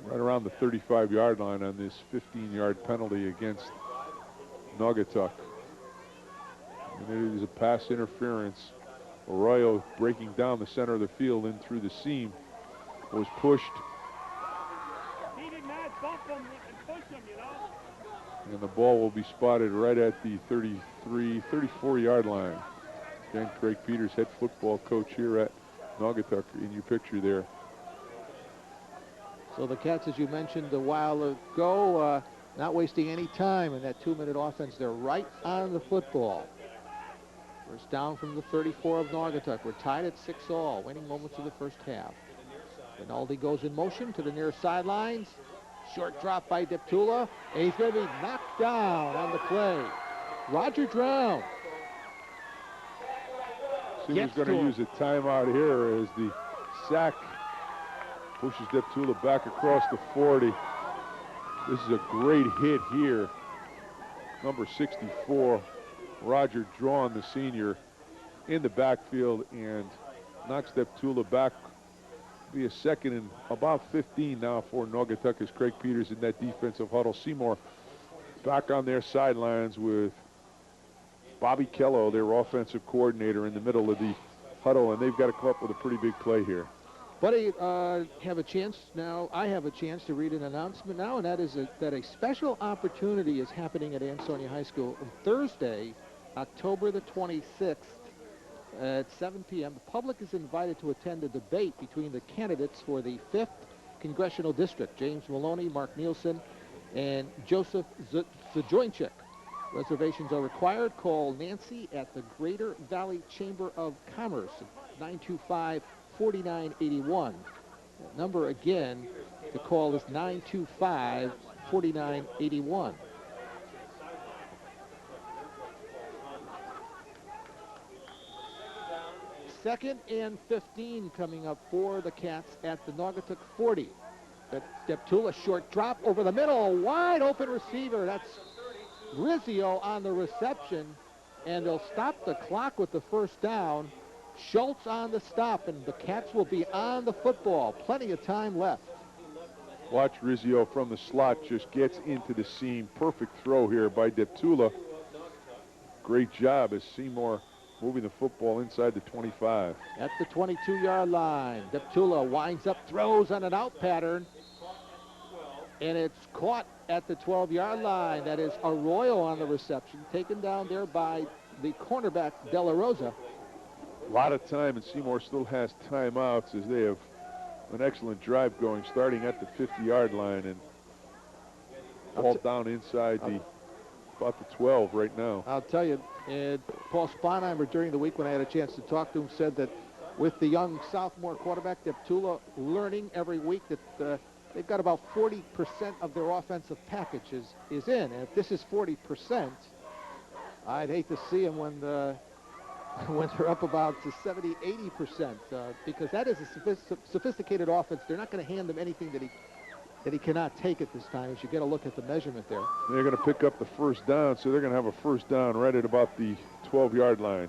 right around the 35-yard line on this 15-yard penalty against Naugatuck. And it is a pass interference. Arroyo breaking down the center of the field in through the seam was pushed. He did not bump him and push him, you know. And the ball will be spotted right at the 34-yard line. Again, Craig Peters, head football coach here at Naugatuck, in your picture there. So the Cats, as you mentioned a while ago, not wasting any time in that 2-minute offense. They're right on the football. First down from the 34 of Naugatuck. We're tied at 6-all, waning moments of the first half. Rinaldi goes in motion to the near sidelines. Short drop by Deptula, and he's going to be knocked down on the play. Roger Drown. Seymour's going to use a timeout here as the sack pushes Deptula back across the 40. This is a great hit here. Number 64, Roger Drawn, the senior, in the backfield and knocks Deptula back. Be a second and about 15 now for Naugatuck as Craig Peters in that defensive huddle. Seymour back on their sidelines with Bobby Kello, their offensive coordinator, in the middle of the huddle, and they've got to come up with a pretty big play here. Buddy, have a chance now. I have a chance to read an announcement now, and that is that a special opportunity is happening at Ansonia High School on Thursday, October the 26th at 7 p.m. The public is invited to attend a debate between the candidates for the 5th Congressional District, James Maloney, Mark Nielsen, and Joseph Zajoinchik. Reservations are required. Call Nancy at the Greater Valley Chamber of Commerce at 925-4981. That number again to call is 925-4981. Second and 15 coming up for the Cats at the Naugatuck 40. Deptula, short drop over the middle, wide open receiver. That's Rizzio on the reception, and they'll stop the clock with the first down. Schultz on the stop, and the Cats will be on the football. Plenty of time left. Watch Rizzio from the slot, just gets into the seam. Perfect throw here by Deptula. Great job as Seymour moving the football inside the 25. At the 22-yard line, Deptula winds up, throws on an out pattern, and it's caught at the 12-yard line. That is Arroyo on the reception, taken down there by the cornerback, De La Rosa. A lot of time, and Seymour still has timeouts as they have an excellent drive going, starting at the 50-yard line and ball down inside about the 12 right now. I'll tell you, Paul Sponheimer during the week when I had a chance to talk to him said that with the young sophomore quarterback, Deptula, learning every week that they've got about 40% of their offensive package is in. And if this is 40%, I'd hate to see them when they're up about to 70, 80%, because that is a sophisticated offense. They're not going to hand them anything that he cannot take at this time, as you get a look at the measurement there. They're going to pick up the first down, so they're going to have a first down right at about the 12-yard line.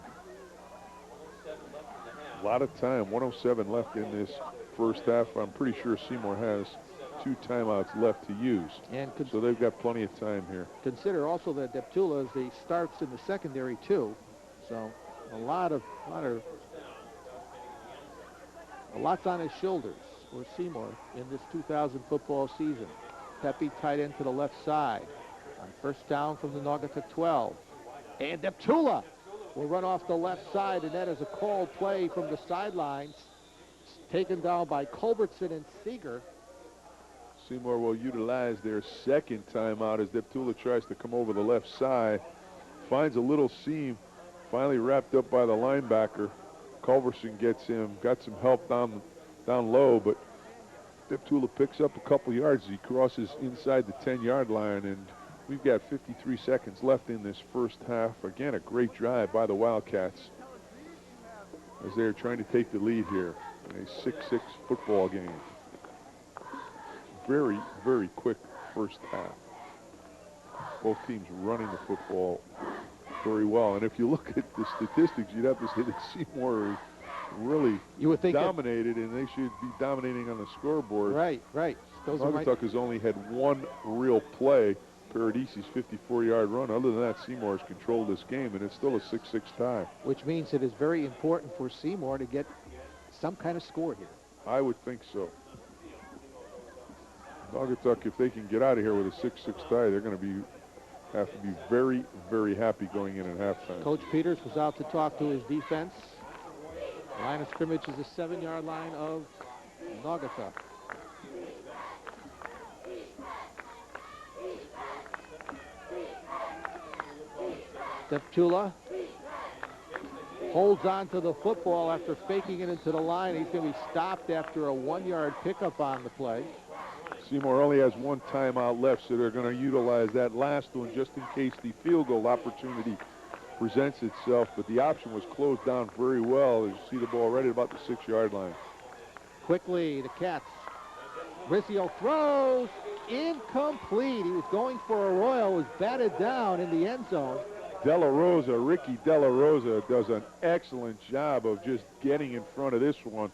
A lot of time, 107 left in this first half. I'm pretty sure Seymour has 2 timeouts left to use, so they've got plenty of time here. Consider also that Deptula is the starts in the secondary too, so a lot's on his shoulders for Seymour in this 2000 football season. Pepe tight end to the left side on first down from the Naugatuck 12, and Deptula will run off the left side, and that is a called play from the sidelines, taken down by Culbertson and Seeger. Seymour will utilize their second timeout as Deptula tries to come over the left side, finds a little seam, finally wrapped up by the linebacker. Culbertson gets him, got some help down low, but Deptula picks up a couple yards as he crosses inside the 10-yard line, and we've got 53 seconds left in this first half. Again, a great drive by the Wildcats as they're trying to take the lead here in a 6-6 football game. Very, very quick first half. Both teams running the football very well, and if you look at the statistics, you'd have to say that Seymour is really dominated, and they should be dominating on the scoreboard. Right. Naugatuck has only had one real play, Paradisi's 54-yard run. Other than that, Seymour has controlled this game, and it's still a 6-6 tie. Which means it is very important for Seymour to get some kind of score here. I would think so. Naugatuck, if they can get out of here with a 6-6 tie, they're going to have to be very, very happy going in at halftime. Coach Peters was out to talk to his defense. Line of scrimmage is the 7-yard line of Naugatuck. Deptula holds on to the football after faking it into the line. He's going to be stopped after a 1-yard pickup on the play. Seymour only has one timeout left, so they're going to utilize that last one just in case the field goal opportunity presents itself. But the option was closed down very well. As you see the ball right at about the 6-yard line. Quickly, the Cats. Rizzio throws. Incomplete. He was going for a Royal, was batted down in the end zone. Ricky De La Rosa does an excellent job of just getting in front of this one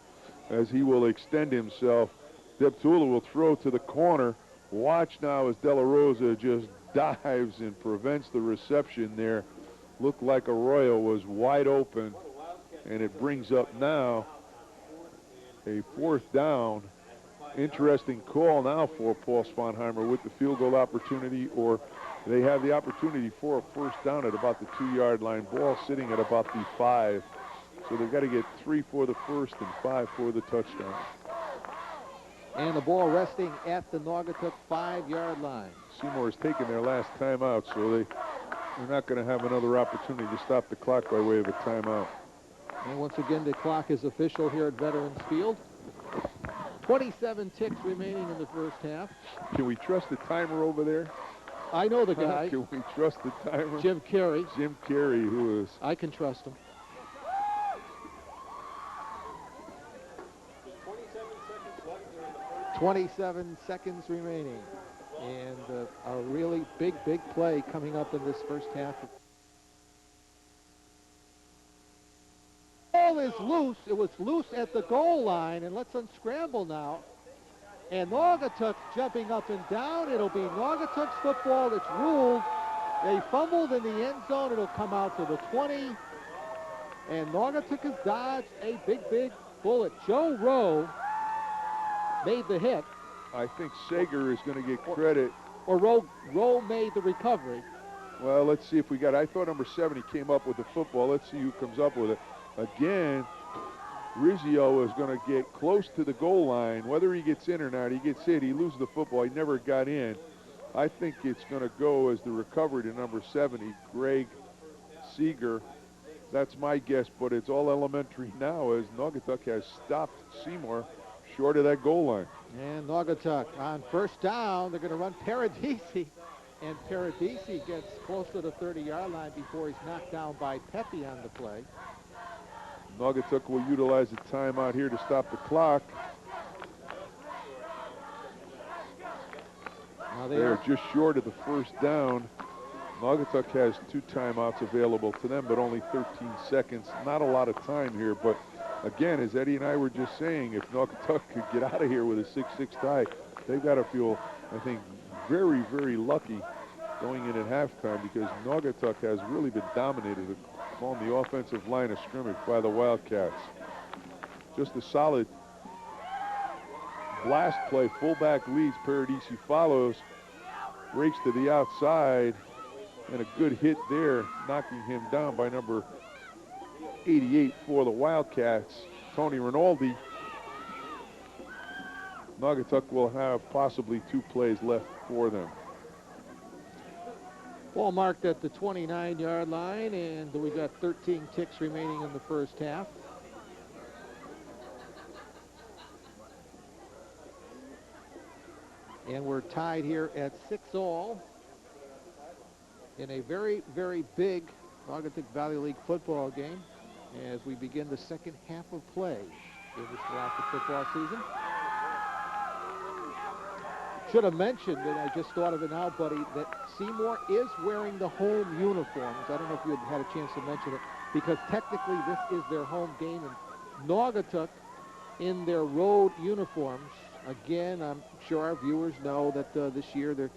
as he will extend himself. Deptula will throw to the corner. Watch now as De La Rosa just dives and prevents the reception there. Looked like Arroyo was wide open, and it brings up now a 4th down. Interesting call now for Paul Sponheimer with the field goal opportunity, or they have the opportunity for a 1st down at about the 2-yard line. Ball sitting at about the 5. So they've got to get 3 for the 1st and 5 for the touchdown. And the ball resting at the Naugatuck 5-yard line. Seymour has taken their last timeout, so they're not going to have another opportunity to stop the clock by way of a timeout. And once again, the clock is official here at Veterans Field. 27 ticks remaining in the first half. Can we trust the timer over there? I know the guy. Can we trust the timer? Jim Carey. Jim Carey, who is... I can trust him. 27 seconds remaining. And a really big play coming up in this first half. Ball is loose. It was loose at the goal line, and let's unscramble now. And Naugatuck jumping up and down. It'll be Naugatuck's football. It's ruled. They fumbled in the end zone. It'll come out to the 20. And Naugatuck has dodged a big bullet. Joe Rowe made the hit. I think Sager is going to get credit. Or Rowe made the recovery. Well, let's see if we got it. I thought number 70 came up with the football. Let's see who comes up with it. Again, Rizzio is going to get close to the goal line. Whether he gets in or not, he gets hit. He loses the football. He never got in. I think it's going to go as the recovery to number 70, Greg Seeger. That's my guess, but it's all elementary now as Naugatuck has stopped Seymour short of that goal line. And Naugatuck on 1st down. They're going to run Paradisi. And Paradisi gets close to the 30-yard line before he's knocked down by Pepe on the play. Naugatuck will utilize the timeout here to stop the clock. Now They're just short of the 1st down. Naugatuck has 2 timeouts available to them, but only 13 seconds. Not a lot of time here, but again, as Eddie and I were just saying, if Naugatuck could get out of here with a 6-6 tie, they've got to feel, I think, very lucky going in at halftime, because Naugatuck has really been dominated on the offensive line of scrimmage by the Wildcats. Just a solid blast play. Fullback leads. Paradisi follows. Breaks to the outside. And a good hit there, knocking him down by number 88 for the Wildcats, Tony Rinaldi. Naugatuck will have possibly 2 plays left for them. Ball marked at the 29-yard line, and we got 13 ticks remaining in the first half. And we're tied here at 6-all in a very big Naugatuck Valley League football game as we begin the second half of play in this Galactic football season. Should have mentioned, and I just thought of it now, buddy, that Seymour is wearing the home uniforms. I don't know if you had a chance to mention it, because technically this is their home game, and Naugatuck in their road uniforms. Again, I'm sure our viewers know that this year the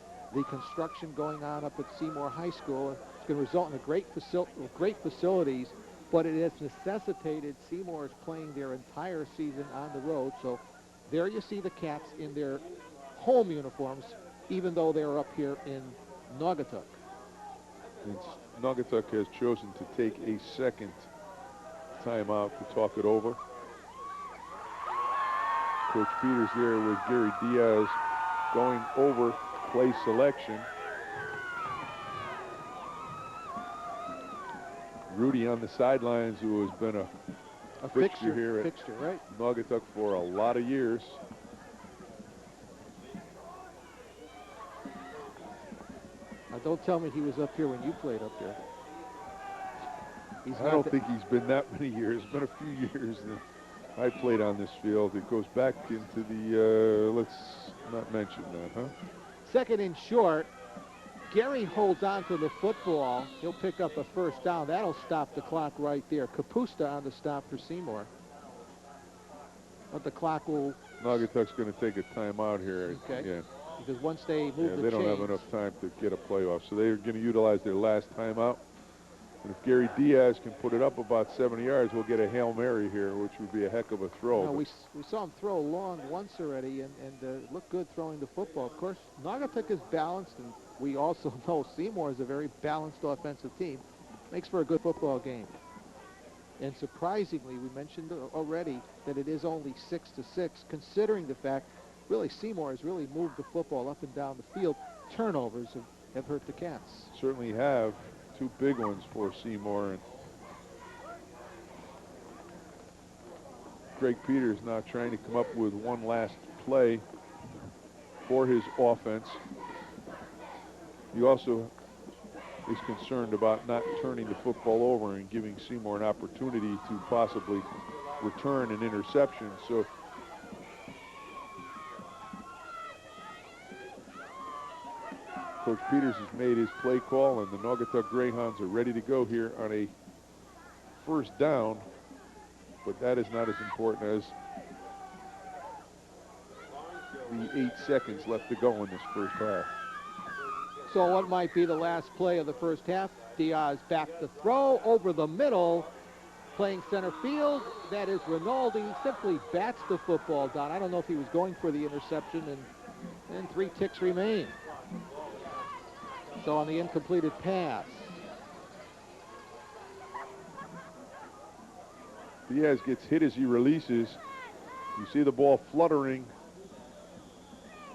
construction going on up at Seymour High School is going to result in great facilities, but it has necessitated Seymour is playing their entire season on the road. So there you see the Cats in their home uniforms, even though they're up here in Naugatuck. Naugatuck has chosen to take a second timeout to talk it over. Coach Peters there with Gary Diaz going over play selection. Rudy on the sidelines, who has been a fixture here at right? Naugatuck for a lot of years. Now, don't tell me he was up here when you played up there. I don't think he's been that many years. It's been a few years that I played on this field. It goes back into the, let's not mention that, huh? Second and short. Gary holds on to the football. He'll pick up a first down. That'll stop the clock right there. Kapusta on the stop for Seymour. But the clock will... Naugatuck's going to take a timeout here. Okay. Yeah. Because once they move the they don't chains, have enough time to get a playoff. So they're going to utilize their last timeout. And if Gary Diaz can put it up about 70 yards, we'll get a Hail Mary here, which would be a heck of a throw. No, we saw him throw long once already and looked good throwing the football. Of course, Naugatuck is balanced, and we also know Seymour is a very balanced offensive team. Makes for a good football game. And surprisingly, we mentioned already that it is only 6-6, considering the fact, really, Seymour has really moved the football up and down the field. Turnovers have hurt the Cats. Certainly have. Two big ones for Seymour. And Greg Peters now trying to come up with one last play for his offense. He also is concerned about not turning the football over and giving Seymour an opportunity to possibly return an interception. So Coach Peters has made his play call, and the Naugatuck Greyhounds are ready to go here on a first down, but that is not as important as the 8 seconds left to go in this first half. So what might be the last play of the first half? Diaz back to throw over the middle, playing center field. That is Rinaldi. Simply bats the football down. I don't know if he was going for the interception, and 3 ticks remain. So on the incompleted pass. Diaz gets hit as he releases. You see the ball fluttering.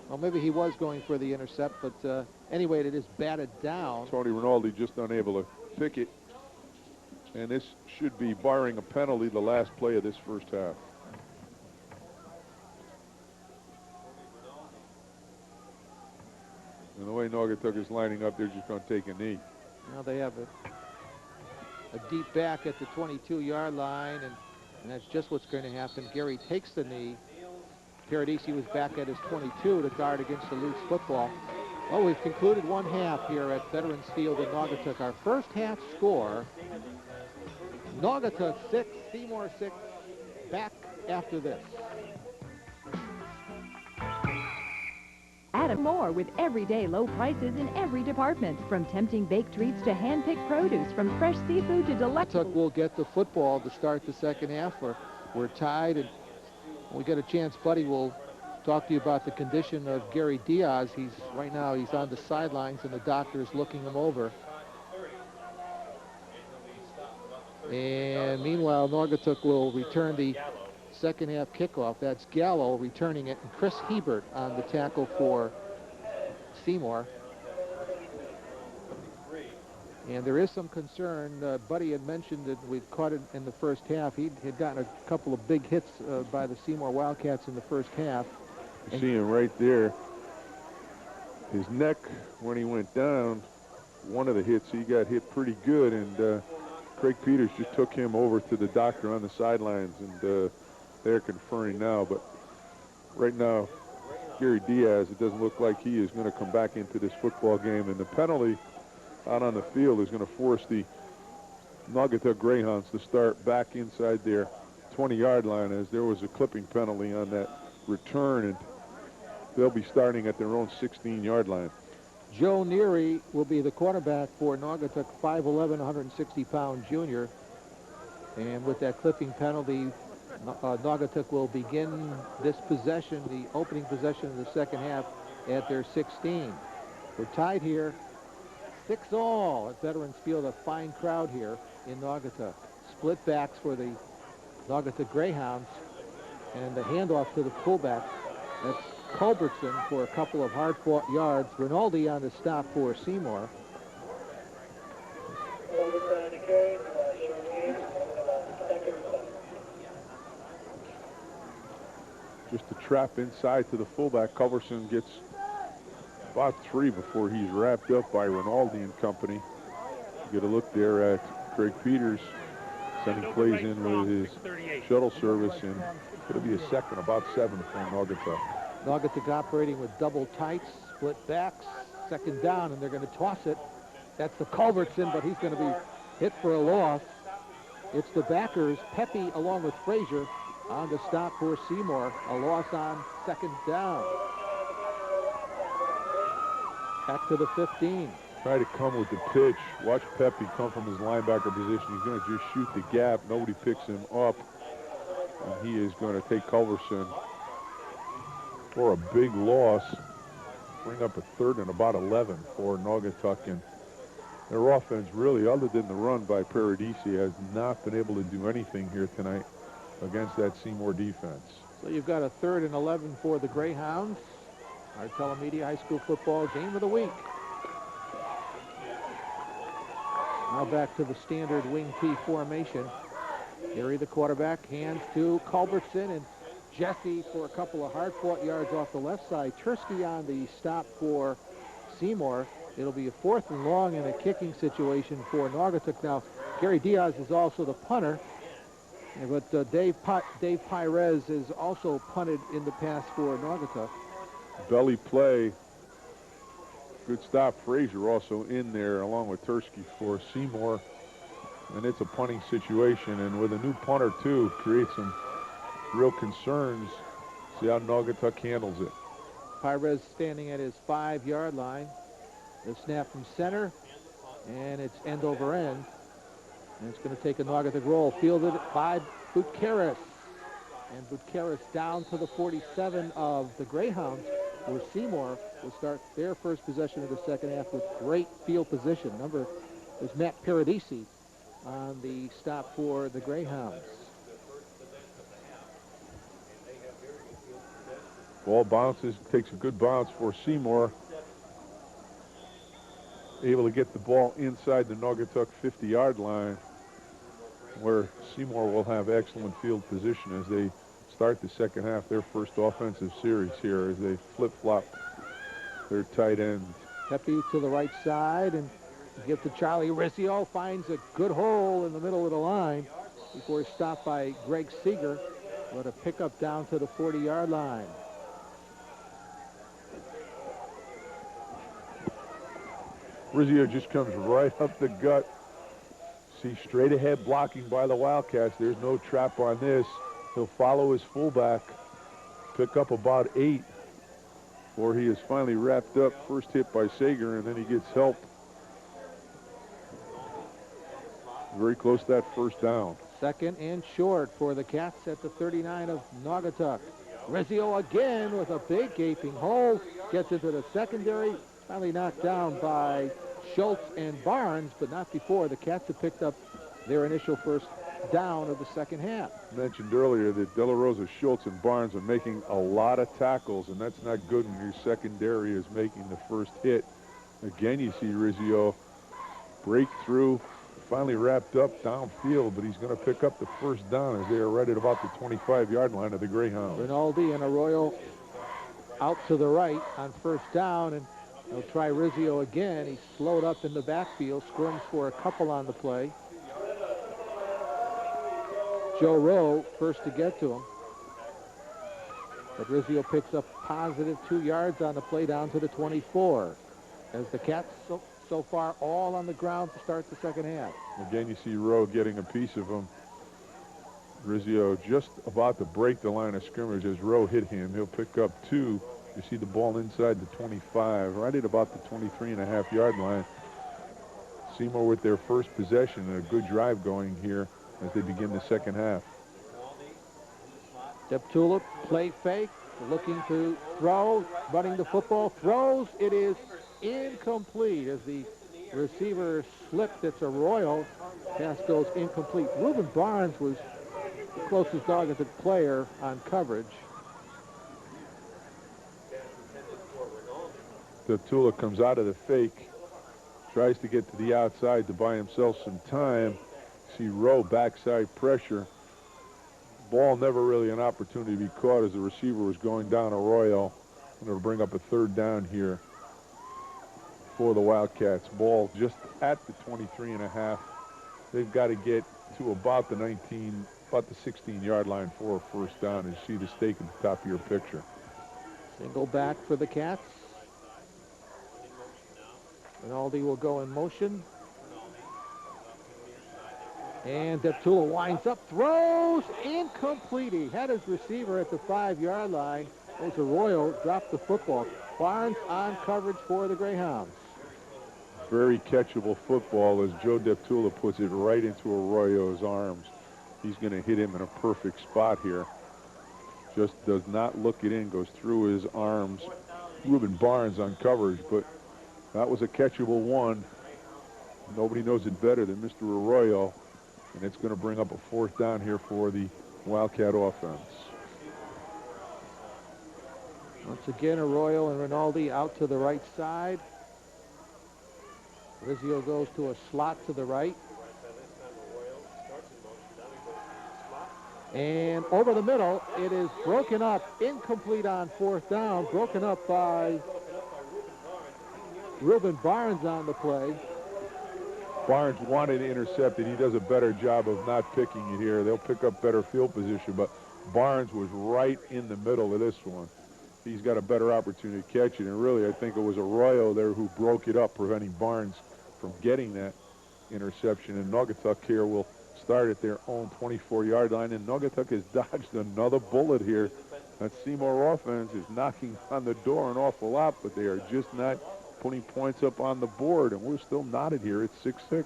Well, maybe he was going for the intercept, but anyway, it is batted down. Tony Rinaldi just unable to pick it. And this should be, barring a penalty, the last play of this first half. And the way Naugatuck is lining up, they're just going to take a knee. Now they have a deep back at the 22-yard line, and that's just what's going to happen. Gary takes the knee. Paradisi was back at his 22 to guard against the loose football. Well, we've concluded one half here at Veterans Field in Naugatuck. Our first half score, Naugatuck 6, Seymour 6. Back after this. Add more with everyday low prices in every department, from tempting baked treats to hand-picked produce, from fresh seafood to delectable. Naugatuck will get the football to start the second half. We're tied, and when we get a chance, Buddy will talk to you about the condition of Gary Diaz. Right now he's on the sidelines, and the doctor is looking him over. And meanwhile, Naugatuck will return the second half kickoff. That's Gallo returning it, and Chris Hebert on the tackle for Seymour. And there is some concern. Buddy had mentioned that we caught it in the first half. He had gotten a couple of big hits by the Seymour Wildcats in the first half. You see him right there. His neck, when he went down, one of the hits, he got hit pretty good, and Craig Peters just took him over to the doctor on the sidelines, and they're conferring now. But right now, Gary Diaz, it doesn't look like he is going to come back into this football game, and the penalty out on the field is going to force the Naugatuck Greyhounds to start back inside their 20-yard line, as there was a clipping penalty on that return, and they'll be starting at their own 16-yard line. Joe Neary will be the quarterback for Naugatuck, 5'11", 160-pound junior. And with that clipping penalty, Naugatuck will begin this possession, the opening possession of the second half, at their 16. We're tied here, 6-all at Veterans Field. A fine crowd here in Naugatuck. Split backs for the Naugatuck Greyhounds, and the handoff to the fullback. That's Culbertson for a couple of hard-fought yards. Rinaldi on the stop for Seymour. Just a trap inside to the fullback. Culberson gets about 3 before he's wrapped up by Rinaldi and company. You get a look there at Craig Peters sending plays in with his shuttle service, and it'll be a second, about 7 for Naugatuck. Naugatuck operating with double tights, split backs, second down, and they're going to toss it. That's the Culbertson, but he's going to be hit for a loss. It's the backers, Pepe along with Frazier, on the stop for Seymour. A loss on second down. Back to the 15. Try to come with the pitch. Watch Pepe come from his linebacker position. He's going to just shoot the gap. Nobody picks him up. And he is going to take Culberson for a big loss. Bring up a 3rd and about 11 for Naugatuck. And their offense really, other than the run by Paradisi, has not been able to do anything here tonight against that Seymour defense. So you've got a 3rd and 11 for the Greyhounds. Our Telemedia High School football game of the week. Now back to the standard wing T formation. Gary, the quarterback, hands to Culbertson, and Jesse for a couple of hard-fought yards off the left side. Tursky on the stop for Seymour. It'll be a 4th and long in a kicking situation for Naugatuck. Now, Gary Diaz is also the punter, but Dave Pires is also punted in the past for Naugatuck. Belly play. Good stop. Frazier also in there along with Tursky for Seymour. And it's a punting situation. And with a new punter, too, creates some real concerns. See how Naugatuck handles it. Pires standing at his 5-yard line. The snap from center, and it's end over end. And it's going to take a Naugatuck roll. Fielded by Butkeris. And Butkeris down to the 47 of the Greyhounds, where Seymour will start their first possession of the second half with great field position. Number is Matt Paradisi on the stop for the Greyhounds. Ball bounces, takes a good bounce for Seymour. Able to get the ball inside the Naugatuck 50-yard line, where Seymour will have excellent field position as they start the second half, their first offensive series here, as they flip-flop their tight ends. Pepe to the right side, and give to Charlie Rizzio. Finds a good hole in the middle of the line before he's stopped by Greg Seeger. But a pickup down to the 40-yard line. Rizzio just comes right up the gut. See straight ahead blocking by the Wildcats. There's no trap on this. He'll follow his fullback, pick up about 8, or he is finally wrapped up. First hit by Sager, and then he gets help. Very close to that first down. Second and short for the Cats at the 39 of Naugatuck. Rizzio again with a big gaping hole. Gets into the secondary. Finally knocked down by Schultz and Barnes, but not before. The Cats have picked up their initial first down of the second half. Mentioned earlier that De La Rosa, Schultz, and Barnes are making a lot of tackles, and that's not good when your secondary is making the first hit. Again, you see Rizzio break through, finally wrapped up downfield, but he's going to pick up the first down as they are right at about the 25-yard line of the Greyhounds. Rinaldi and Arroyo out to the right on first down, and they'll try Rizzio again. He's slowed up in the backfield, squirms for a couple on the play. Joe Rowe first to get to him. But Rizzio picks up positive 2 yards on the play down to the 24. As the Cats so far all on the ground to start the second half. Again, you see Rowe getting a piece of him. Rizzio just about to break the line of scrimmage as Rowe hit him. He'll pick up 2. You see the ball inside the 25, right at about the 23.5-yard line. Seymour with their first possession and a good drive going here as they begin the second half. Deptula, play fake, looking to throw, running the football, throws. It is incomplete as the receiver slipped. It's Arroyo. Pass goes incomplete. Reuben Barnes was the closest Naugatuck player on coverage. Deptula comes out of the fake, tries to get to the outside to buy himself some time. See Rowe backside pressure. Ball never really an opportunity to be caught as the receiver was going down Arroyo. I'm going to bring up a 3rd down here for the Wildcats. Ball just at the 23.5. They've got to get to about the 16-yard line for a 1st down. And see the stake at the top of your picture. Single back for the Cats. Rinaldi will go in motion. And Deptula winds up, throws, incomplete. He had his receiver at the 5-yard line. As Arroyo dropped the football. Barnes on coverage for the Greyhounds. Very catchable football as Joe Deptula puts it right into Arroyo's arms. He's going to hit him in a perfect spot here. Just does not look it in, goes through his arms. Ruben Barnes on coverage, but that was a catchable one. Nobody knows it better than Mr. Arroyo, and it's going to bring up a 4th down here for the Wildcat offense. Once again, Arroyo and Rinaldi out to the right side. Rizio goes to a slot to the right. And over the middle, it is broken up, incomplete on 4th down, broken up by Ruben Barnes on the play. Barnes wanted to intercept it. He does a better job of not picking it here. They'll pick up better field position, but Barnes was right in the middle of this one. He's got a better opportunity to catch it, and really I think it was Arroyo there who broke it up, preventing Barnes from getting that interception. And Naugatuck here will start at their own 24-yard line, and Naugatuck has dodged another bullet here. That Seymour offense is knocking on the door an awful lot, but they are just not putting points up on the board, and we're still knotted here at 6-6.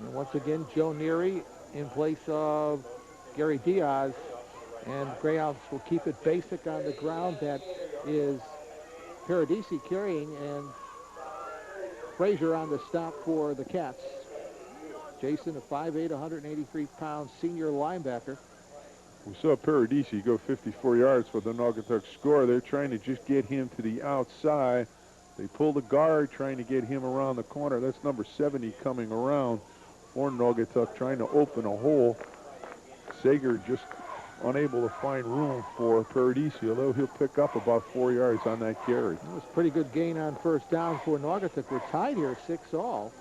And once again, Joe Neary in place of Gary Diaz, and Greyhounds will keep it basic on the ground. That is Paradisi carrying, and Frazier on the stop for the Cats. Jason, a 5'8", 183-pound senior linebacker. We saw Paradisi go 54 yards for the Naugatuck score. They're trying to just get him to the outside. They pull the guard, trying to get him around the corner. That's number 70 coming around for Naugatuck, trying to open a hole. Sager just unable to find room for Paradisi, although he'll pick up about 4 yards on that carry. It was a pretty good gain on 1st down for Naugatuck. We're tied here 6-all.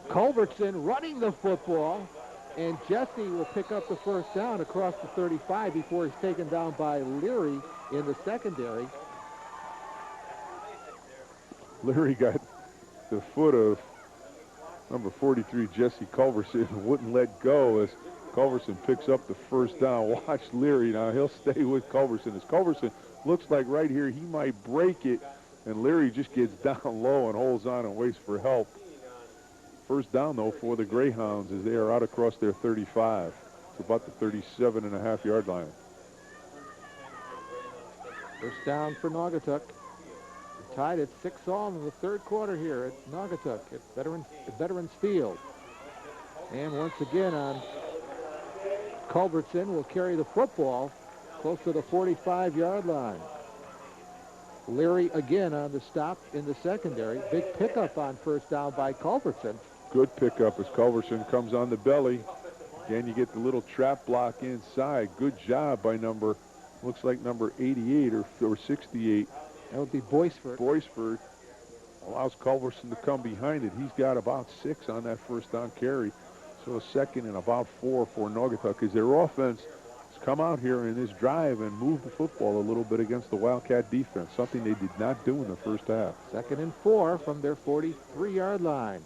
Culbertson running the football, and Jesse will pick up the 1st down across the 35 before he's taken down by Leary in the secondary. Leary got the foot of number 43, Jesse Culbertson, wouldn't let go as Culbertson picks up the 1st down. Watch Leary now. He'll stay with Culbertson. As Culbertson looks like right here he might break it, and Leary just gets down low and holds on and waits for help. 1st down, though, for the Greyhounds as they are out across their 35. It's about the 37.5-yard line. 1st down for Naugatuck. We're tied at 6-all in the 3rd quarter here at Naugatuck at Veterans Field. And once again on Culbertson will carry the football close to the 45-yard line. Leary again on the stop in the secondary. Big pickup on 1st down by Culbertson. Good pickup as Culbertson comes on the belly. Again, you get the little trap block inside. Good job by looks like number 88 or 68. That would be Boisford. Boisford allows Culbertson to come behind it. He's got about 6 on that 1st down carry. So a 2nd and about 4 for Naugatuck as their offense has come out here in this drive and moved the football a little bit against the Wildcat defense, something they did not do in the 1st half. 2nd and 4 from their 43-yard line.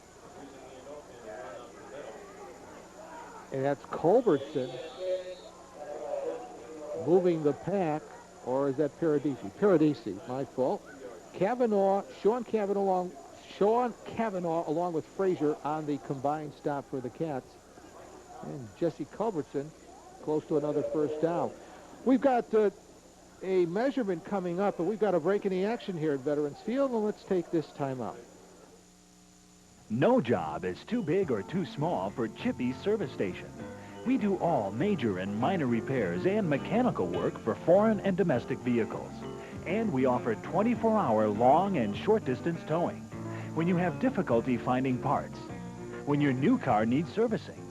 And that's Culbertson moving the pack, or is that Paradisi? Paradisi, my fault. Sean Cavanaugh along with Frazier on the combined stop for the Cats. And Jesse Culbertson close to another 1st down. We've got a measurement coming up, and we've got a break in the action here at Veterans Field, and let's take this time out. No job is too big or too small for Chippy's Service Station. We do all major and minor repairs and mechanical work for foreign and domestic vehicles. And we offer 24-hour long and short-distance towing when you have difficulty finding parts, when your new car needs servicing,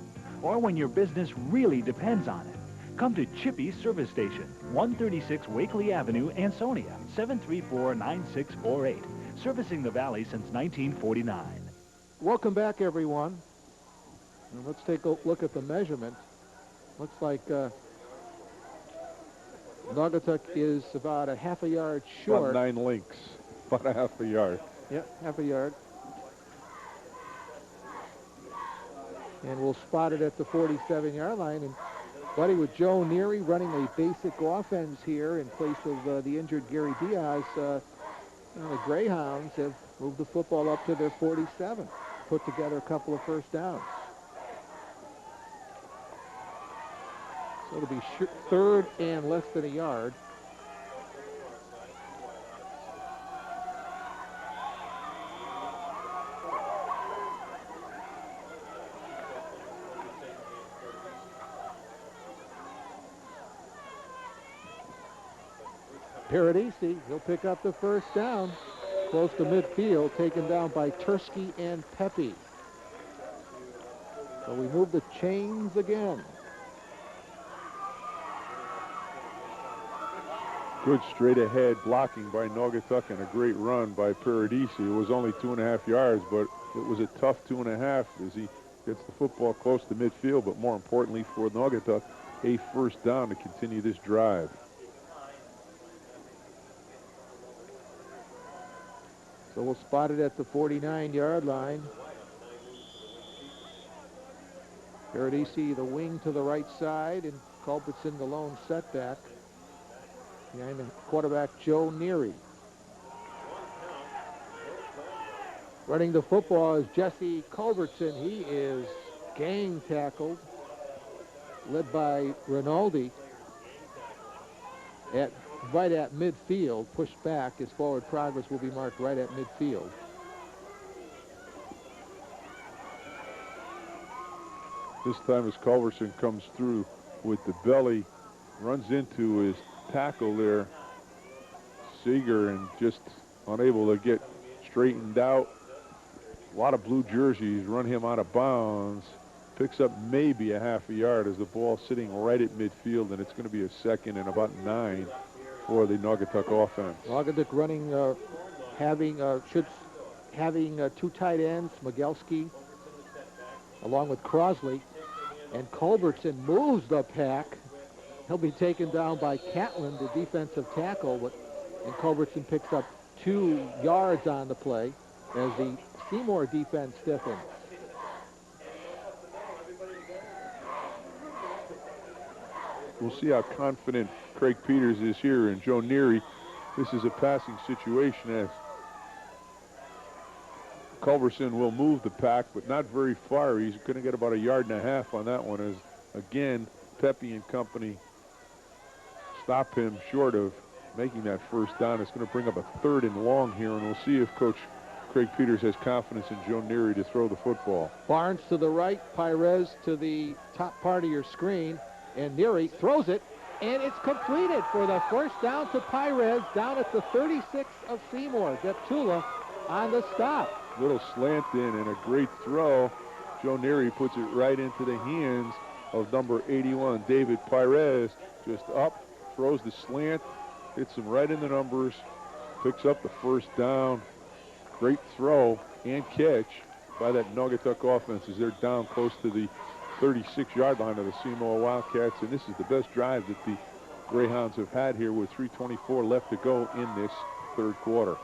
or when your business really depends on it. Come to Chippy's Service Station, 136 Wakely Avenue, Ansonia, 734-9648. Servicing the Valley since 1949. Welcome back, everyone. And let's take a look at the measurement. Looks like Naugatuck is about a half a yard short. About 9 links, about a half a yard. Yep, half a yard. And we'll spot it at the 47-yard line. And Buddy, with Joe Neary running a basic offense here in place of the injured Gary Diaz, the Greyhounds have moved the football up to their 47, put together a couple of first downs. So it'll be third and less than a yard. Paradisi, he'll pick up the first down, close to midfield, taken down by Tursky and Pepe. So we move the chains again. Good straight ahead blocking by Naugatuck and a great run by Paradisi. It was only 2.5 yards, but it was a tough 2.5 as he gets the football close to midfield, but more importantly for Naugatuck, a first down to continue this drive. So we'll spot it at the 49-yard line. Paradisi, the wing to the right side, and Culbertson, the lone setback. Behind the quarterback, Joe Neary. Running the football is Jesse Culbertson. He is gang tackled, led by Rinaldi right at midfield, pushed back. His forward progress will be marked right at midfield. This time as Culbertson comes through with the belly, runs into his tackle there, Seeger, and just unable to get straightened out. A lot of blue jerseys run him out of bounds. Picks up maybe a half a yard as the ball sitting right at midfield, and it's going to be a second and about 9 for the Naugatuck offense. Naugatuck running, having two tight ends, Migelski, along with Crosley, and Culbertson moves the pack. He'll be taken down by Catlin, the defensive tackle, and Culbertson picks up 2 yards on the play as the Seymour defense stiffens. We'll see how confident Craig Peters is here, and Joe Neary. This is a passing situation as Culbertson will move the pack, but not very far. He's going to get about 1.5 yards on that one as, again, Pepe and company stop him short of making that first down. It's going to bring up a 3rd and long here, and we'll see if Coach Craig Peters has confidence in Joe Neary to throw the football. Barnes to the right, Pires to the top part of your screen, and Neary throws it, and it's completed for the first down to Pires down at the 36 of Seymour. Deptula on the stop. Little slant in and a great throw. Joe Neary puts it right into the hands of number 81, David Pires. Just up, throws the slant, hits him right in the numbers, picks up the first down. Great throw and catch by that Naugatuck offense as they're down close to the 36-yard line of the Seymour Wildcats, and this is the best drive that the Greyhounds have had here with 3:24 left to go in this third quarter.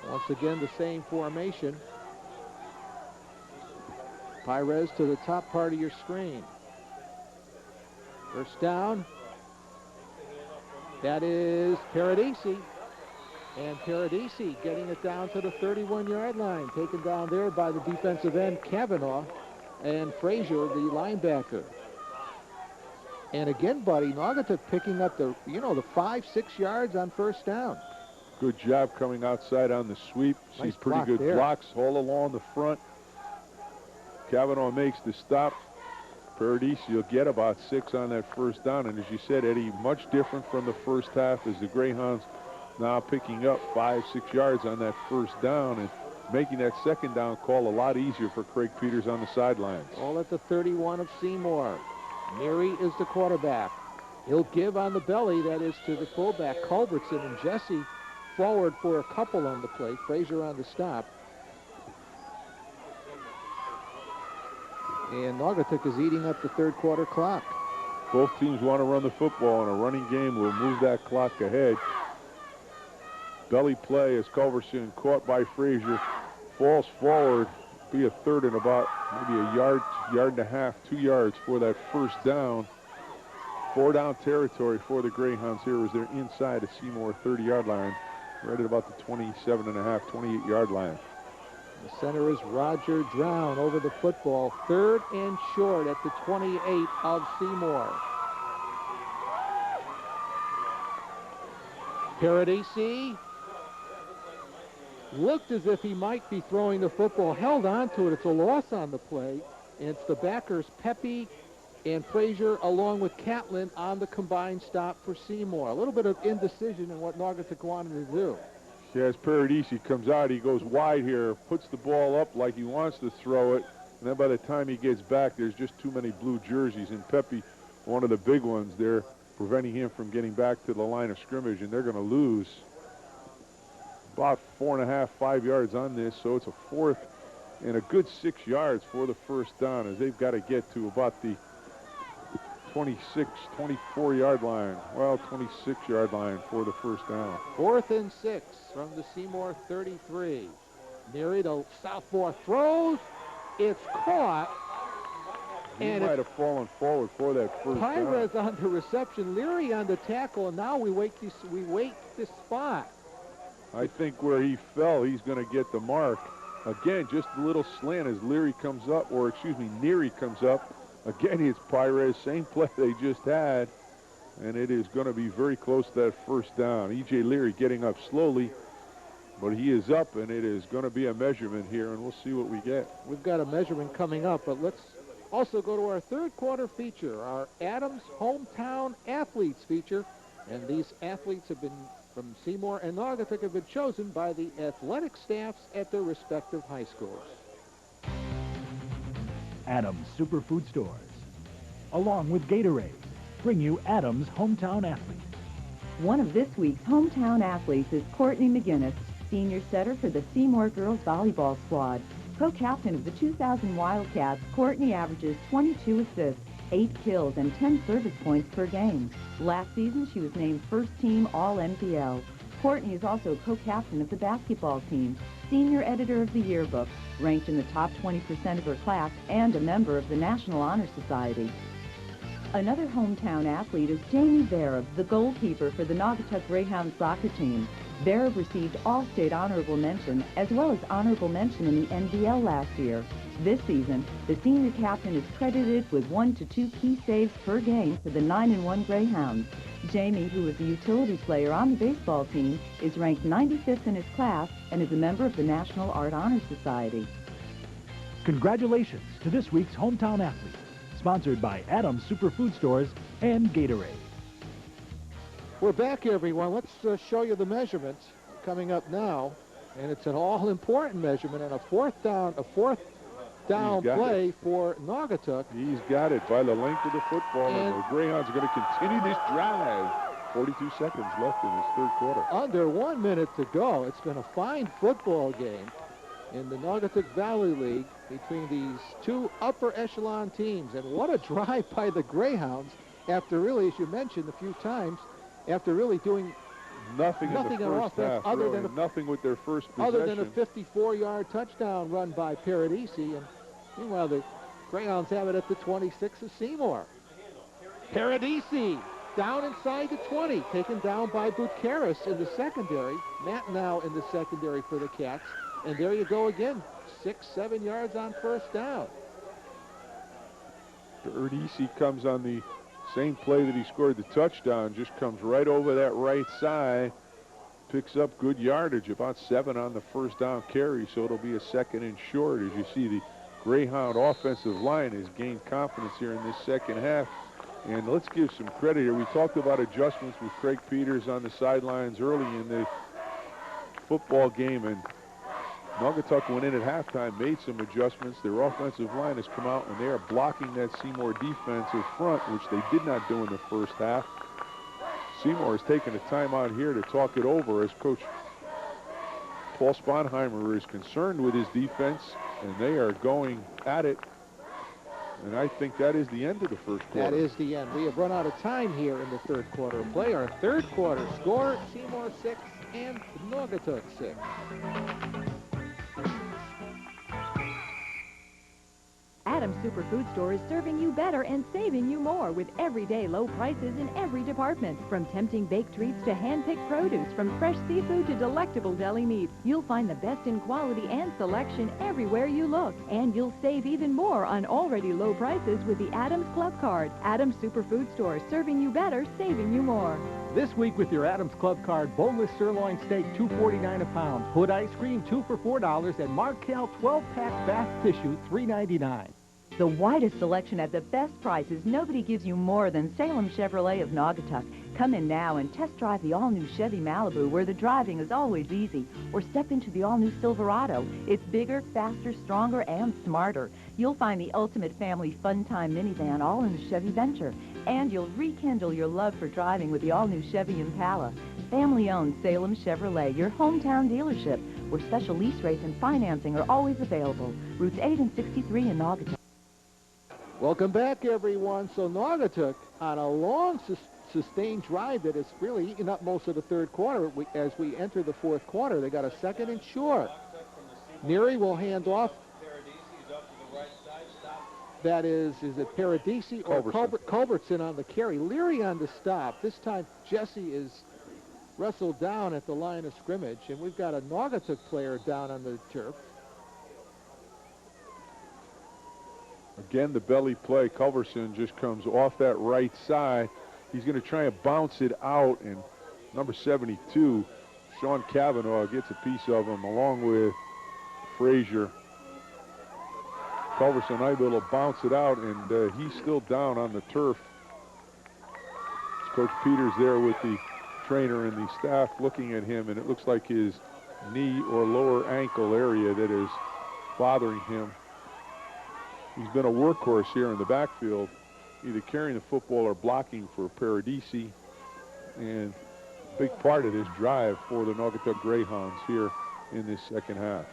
Once again, the same formation. Pires to the top part of your screen. First down. That is Paradisi. And Paradisi getting it down to the 31-yard line. Taken down there by the defensive end, Kavanaugh, and Frazier, the linebacker. And again, Buddy, Naugatuck picking up the 5-6 yards on first down. Good job coming outside on the sweep. Nice Sees pretty good there. blocks all along the front. Kavanaugh makes the stop. Paradisi will get about 6 on that first down. And as you said, Eddie, much different from the first half as the Greyhounds now picking up 5-6 yards on that first down. And making that second down call a lot easier for Craig Peters on the sidelines. All at the 31 of Seymour. Neary is the quarterback. He'll give on the belly, that is to the fullback, Culbertson, and Jesse forward for a couple on the play. Frazier on the stop. And Naugatuck is eating up the third quarter clock. Both teams want to run the football, and a running game will move that clock ahead. Belly play as Culbertson, caught by Frazier, falls forward. Be a third and about maybe a yard and a half, 2 yards for that first down. 4 down territory for the Greyhounds here as they're inside the Seymour 30-yard line, right at about the 27.5, 28-yard line. The center is Roger Drown over the football. 3rd and short at the 28 of Seymour. Paradisi looked as if he might be throwing the football, held on to it. It's a loss on the play, and it's the backers Pepe and Frazier along with Catlin on the combined stop for Seymour. A little bit of indecision in what Naugatuck wanted to do. Yeah, as Paradisi comes out, he goes wide here, puts the ball up like he wants to throw it, and then by the time he gets back, there's just too many blue jerseys, and Pepe, one of the big ones there, preventing him from getting back to the line of scrimmage, and they're going to lose about 4.5, 5 yards on this, so it's a 4th and a good 6 yards for the first down as they've got to get to about the 26, 24-yard line. Well, 26-yard line for the first down. 4th and 6 from the Seymour 33. Neary to southpaw throws. It's caught. He and might have fallen forward for that first down. Pyrez on the reception, Leary on the tackle, and now we wait this spot. I think where he fell, he's going to get the mark. Again, just a little slant as Leary comes up, or excuse me, Neary comes up. Again, it's Pyrez, same play they just had, and it is going to be very close to that first down. E.J. Leary getting up slowly, but he is up, and it is going to be a measurement here, and we'll see what we get. We've got a measurement coming up, but let's also go to our third quarter feature, our Adams Hometown Athletes feature, and these athletes have been from Seymour and Naugatuck have been chosen by the athletic staffs at their respective high schools. Adams Superfood Stores, along with Gatorade, bring you Adams Hometown Athlete. One of this week's hometown athletes is Courtney McGinnis, senior setter for the Seymour girls volleyball squad. Co-captain of the 2000 Wildcats, Courtney averages 22 assists, 8 kills, and 10 service points per game. Last season, she was named first-team All-NPL. Courtney is also co-captain of the basketball team, senior editor of the yearbook, ranked in the top 20% of her class, and a member of the National Honor Society. Another hometown athlete is Jamie Barab, the goalkeeper for the Naugatuck Greyhound soccer team. Barab received All-State Honorable Mention, as well as Honorable Mention in the NBL last year. This season, the senior captain is credited with 1 to 2 key saves per game for the 9-1 Greyhounds. Jamie, who is a utility player on the baseball team, is ranked 95th in his class and is a member of the National Art Honor Society. Congratulations to this week's hometown athlete, sponsored by Adams Superfood Stores and Gatorade. We're back, everyone. Let's show you the measurements coming up now, and it's an all-important measurement and a fourth down play for Naugatuck. He's got it by the length of the football, and the Greyhounds are going to continue this drive. 42 seconds left in this third quarter. Under 1 minute to go. It's been a fine football game in the Naugatuck Valley League between these two upper echelon teams. And what a drive by the Greyhounds after really, as you mentioned a few times, after really doing nothing in the first half, other really, than nothing with their first possession. Other than a 54-yard touchdown run by Paradisi. And meanwhile, the Greyhounds have it at the 26 of Seymour. Paradisi down inside the 20, taken down by Butkaris in the secondary. Matt now in the secondary for the Cats. And there you go again, 6-7 yards on first down. Paradisi comes on the same play that he scored the touchdown, just comes right over that right side, picks up good yardage, about 7 on the first down carry, so it'll be a 2nd and short. As you see, the Greyhound offensive line has gained confidence here in this second half. And let's give some credit here. We talked about adjustments with Craig Peters on the sidelines early in the football game, and Naugatuck went in at halftime, made some adjustments. Their offensive line has come out, and they are blocking that Seymour defensive front, which they did not do in the first half. Seymour has taken a timeout here to talk it over as Coach Paul Sponheimer is concerned with his defense, and they are going at it. And I think that is the end of the first quarter. That is the end. We have run out of time here in the third quarter of play. Our third quarter score, Seymour 6 and Naugatuck 6. Adams Superfood Store is serving you better and saving you more with everyday low prices in every department. From tempting baked treats to hand-picked produce, from fresh seafood to delectable deli meats, you'll find the best in quality and selection everywhere you look. And you'll save even more on already low prices with the Adams Club Card. Adams Superfood Store, serving you better, saving you more. This week with your Adams Club Card, boneless sirloin steak, $2.49 a pound. Hood ice cream, 2 for $4, and Markel 12-pack bath tissue, $3.99. The widest selection at the best prices. Nobody gives you more than Salem Chevrolet of Naugatuck. Come in now and test drive the all-new Chevy Malibu, where the driving is always easy. Or step into the all-new Silverado. It's bigger, faster, stronger, and smarter. You'll find the ultimate family fun-time minivan all in the Chevy Venture. And you'll rekindle your love for driving with the all-new Chevy Impala. Family-owned Salem Chevrolet, your hometown dealership, where special lease rates and financing are always available. Routes 8 and 63 in Naugatuck. Welcome back, everyone. So Naugatuck on a long sustained drive that has really eaten up most of the third quarter. As we enter the fourth quarter, they got a second and short. Neary will hand off. That is it Paradisi or Culbertson on the carry? Leary on the stop. This time Jesse is wrestled down at the line of scrimmage, and we've got a Naugatuck player down on the turf. Again, the belly play. Culverson just comes off that right side. He's going to try and bounce it out, and number 72, Sean Cavanaugh, gets a piece of him along with Frazier. Culverson able to bounce it out, and he's still down on the turf. It's Coach Peters there with the trainer and the staff looking at him, and it looks like his knee or lower ankle area that is bothering him. He's been a workhorse here in the backfield, either carrying the football or blocking for Paradisi, and a big part of this drive for the Naugatuck Greyhounds here in this second half.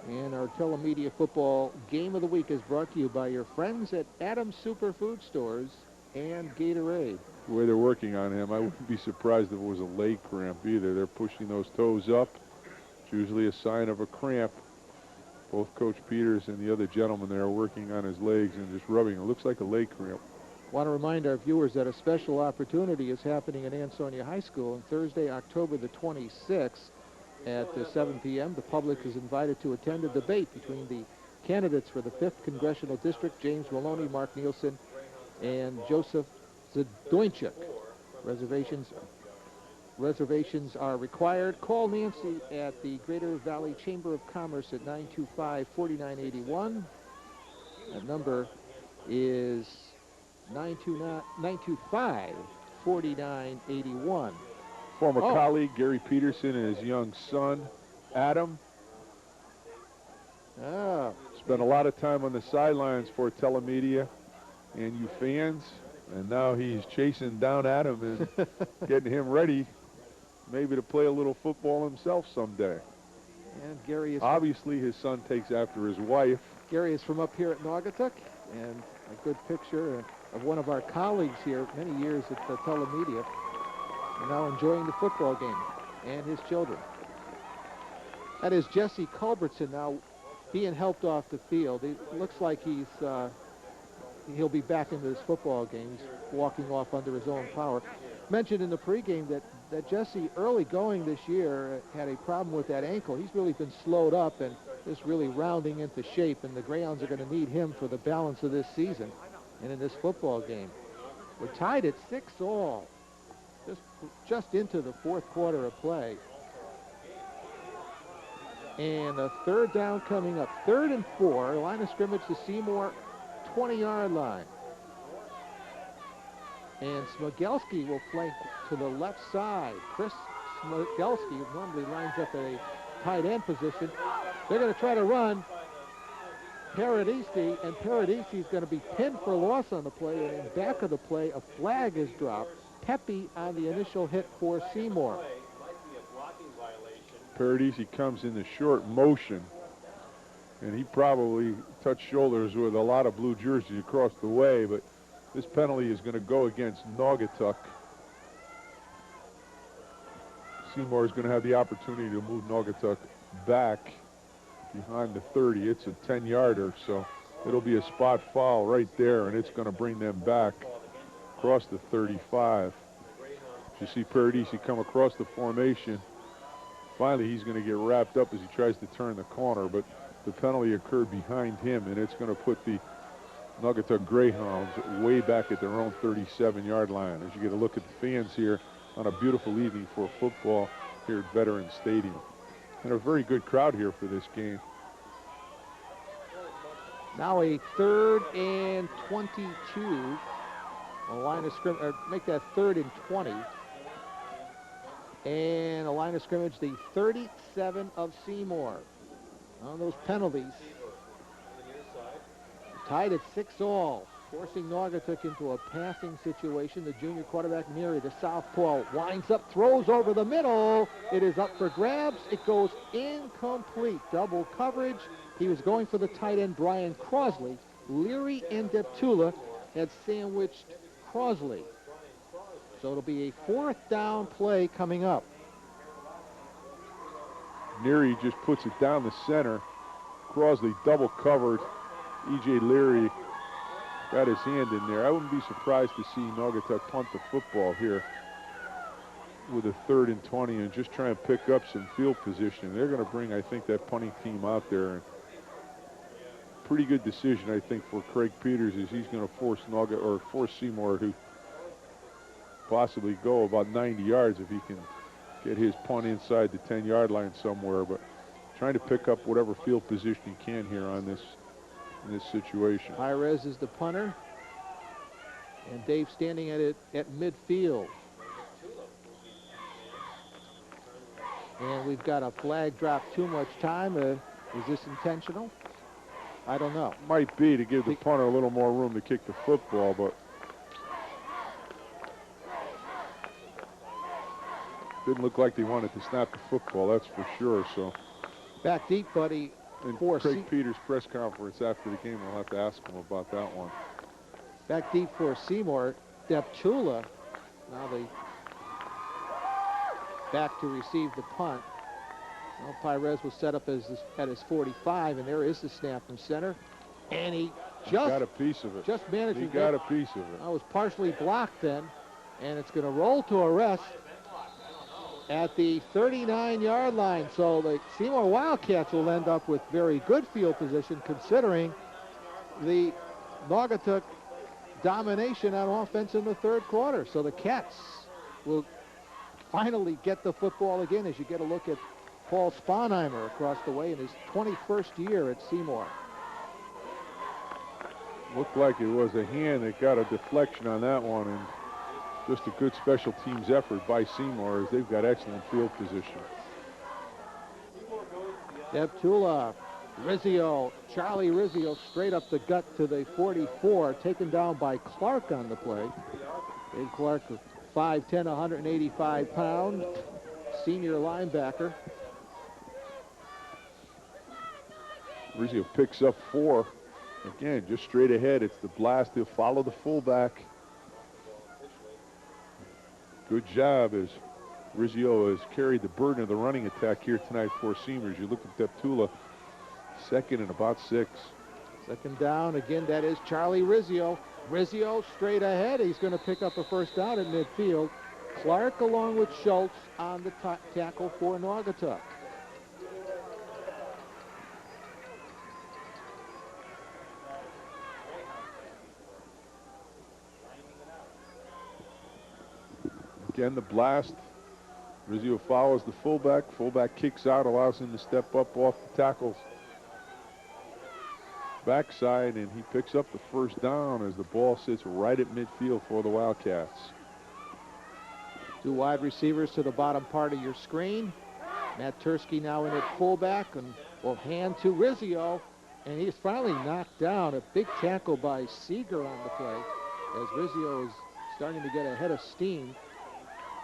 And our telemedia football game of the week is brought to you by your friends at Adams Superfood Stores and Gatorade. The way they're working on him, I wouldn't be surprised if it was a leg cramp either. They're pushing those toes up. It's usually a sign of a cramp. Both Coach Peters and the other gentleman there are working on his legs and just rubbing. It looks like a leg cramp. Want to remind our viewers that a special opportunity is happening at Ansonia High School on Thursday, October the 26th at 7 p.m. The public is invited to attend a debate between the candidates for the 5th Congressional District, James Maloney, Mark Nielsen, and Joseph Zdoinchuk. Reservations are required. Call Nancy at the Greater Valley Chamber of Commerce at 925-4981. That number is 925-4981. Former colleague Gary Peterson and his young son, Adam. Spent a lot of time on the sidelines for telemedia and you fans, and now he's chasing down Adam and getting him ready maybe to play a little football himself someday. And Gary is obviously his son takes after his wife. Gary is from up here at Naugatuck, and a good picture of one of our colleagues here many years at the telemedia, and now enjoying the football game, and his children. That is Jesse Culbertson now being helped off the field. It looks like he'll be back into this football game. He's walking off under his own power. Mentioned in the pregame that Jesse, early going this year, had a problem with that ankle. He's really been slowed up and just really rounding into shape, and the Greyhounds are going to need him for the balance of this season and in this football game. We're tied at 6-all, just into the fourth quarter of play. And a third down coming up. 3rd and 4, line of scrimmage to Seymour, 20-yard line. And Smogelski will flank to the left side. Chris Smogelski normally lines up at a tight end position. They're going to try to run Paradisi, and Paradisi is going to be pinned for loss on the play, and in back of the play, a flag is dropped. Pepe on the initial hit for Seymour. Paradisi comes in the short motion, and he probably touched shoulders with a lot of blue jerseys across the way, but this penalty is going to go against Naugatuck. Seymour is going to have the opportunity to move Naugatuck back behind the 30. It's a 10-yarder, so it'll be a spot foul right there, and it's going to bring them back across the 35. You see Paradisi come across the formation. Finally, he's going to get wrapped up as he tries to turn the corner, but the penalty occurred behind him, and it's going to put the Naugatuck Greyhounds way back at their own 37-yard line. As you get a look at the fans here on a beautiful evening for football here at Veterans Stadium. And a very good crowd here for this game. Now a 3rd and 22. A line of scrimmage, make that 3rd and 20. And a line of scrimmage, the 37 of Seymour. On those penalties. Tied at 6-all, forcing Naugatuck into a passing situation. The junior quarterback, Neary, the southpaw, winds up, throws over the middle. It is up for grabs. It goes incomplete. Double coverage. He was going for the tight end, Brian Crosley. Leary and Deptula had sandwiched Crosley. So it'll be a 4th down play coming up. Neary just puts it down the center. Crosley double covered. E.J. Leary got his hand in there. I wouldn't be surprised to see Naugatuck punt the football here with a 3rd and 20 and just try and pick up some field position. They're going to bring, I think, that punting team out there. Pretty good decision, I think, for Craig Peters, is he's going to force Seymour to possibly go about 90 yards if he can get his punt inside the 10-yard line somewhere. But trying to pick up whatever field position he can here on this in this situation. Pires is the punter, and Dave standing at it at midfield. And we've got a flag drop too much time. Is this intentional? I don't know. Might be to give the punter a little more room to kick the football, but didn't look like they wanted to snap the football, that's for sure. So back deep, buddy. In Craig Peters' press conference after the game, we'll have to ask him about that one. Back deep for Seymour. Deptula. Now they back to receive the punt. Well, Pires was set up at his 45, and there is the snap from center. And he just got a piece of it. Just managed he to got a piece of it. I was partially blocked then, and it's going to roll to a rest at the 39-yard line. So the Seymour Wildcats will end up with very good field position considering the Naugatuck domination on offense in the 3rd quarter. So the Cats will finally get the football again as you get a look at Paul Sponheimer across the way in his 21st year at Seymour. Looked like it was a hand that got a deflection on that one, and just a good special teams effort by Seymour as they've got excellent field position. Deptula, Rizzio, Charlie Rizzio straight up the gut to the 44, taken down by Clark on the play. Dave Clark, 5'10", 185-pound, senior linebacker. Rizzio picks up 4. Again, just straight ahead. It's the blast. He'll follow the fullback. Good job as Rizzio has carried the burden of the running attack here tonight for Seymour. You look at Deptula, 2nd and about 6. 2nd down. Again, that is Charlie Rizzio. Rizzio straight ahead. He's going to pick up a 1st down at midfield. Clark along with Schultz on the tackle for Naugatuck. Again, the blast. Rizzio follows the fullback. Fullback kicks out, allows him to step up off the tackle's backside, and he picks up the 1st down as the ball sits right at midfield for the Wildcats. 2 wide receivers to the bottom part of your screen. Matt Tursky now in at fullback, and will hand to Rizzio, and he's finally knocked down. A big tackle by Seeger on the play as Rizzio is starting to get ahead of steam.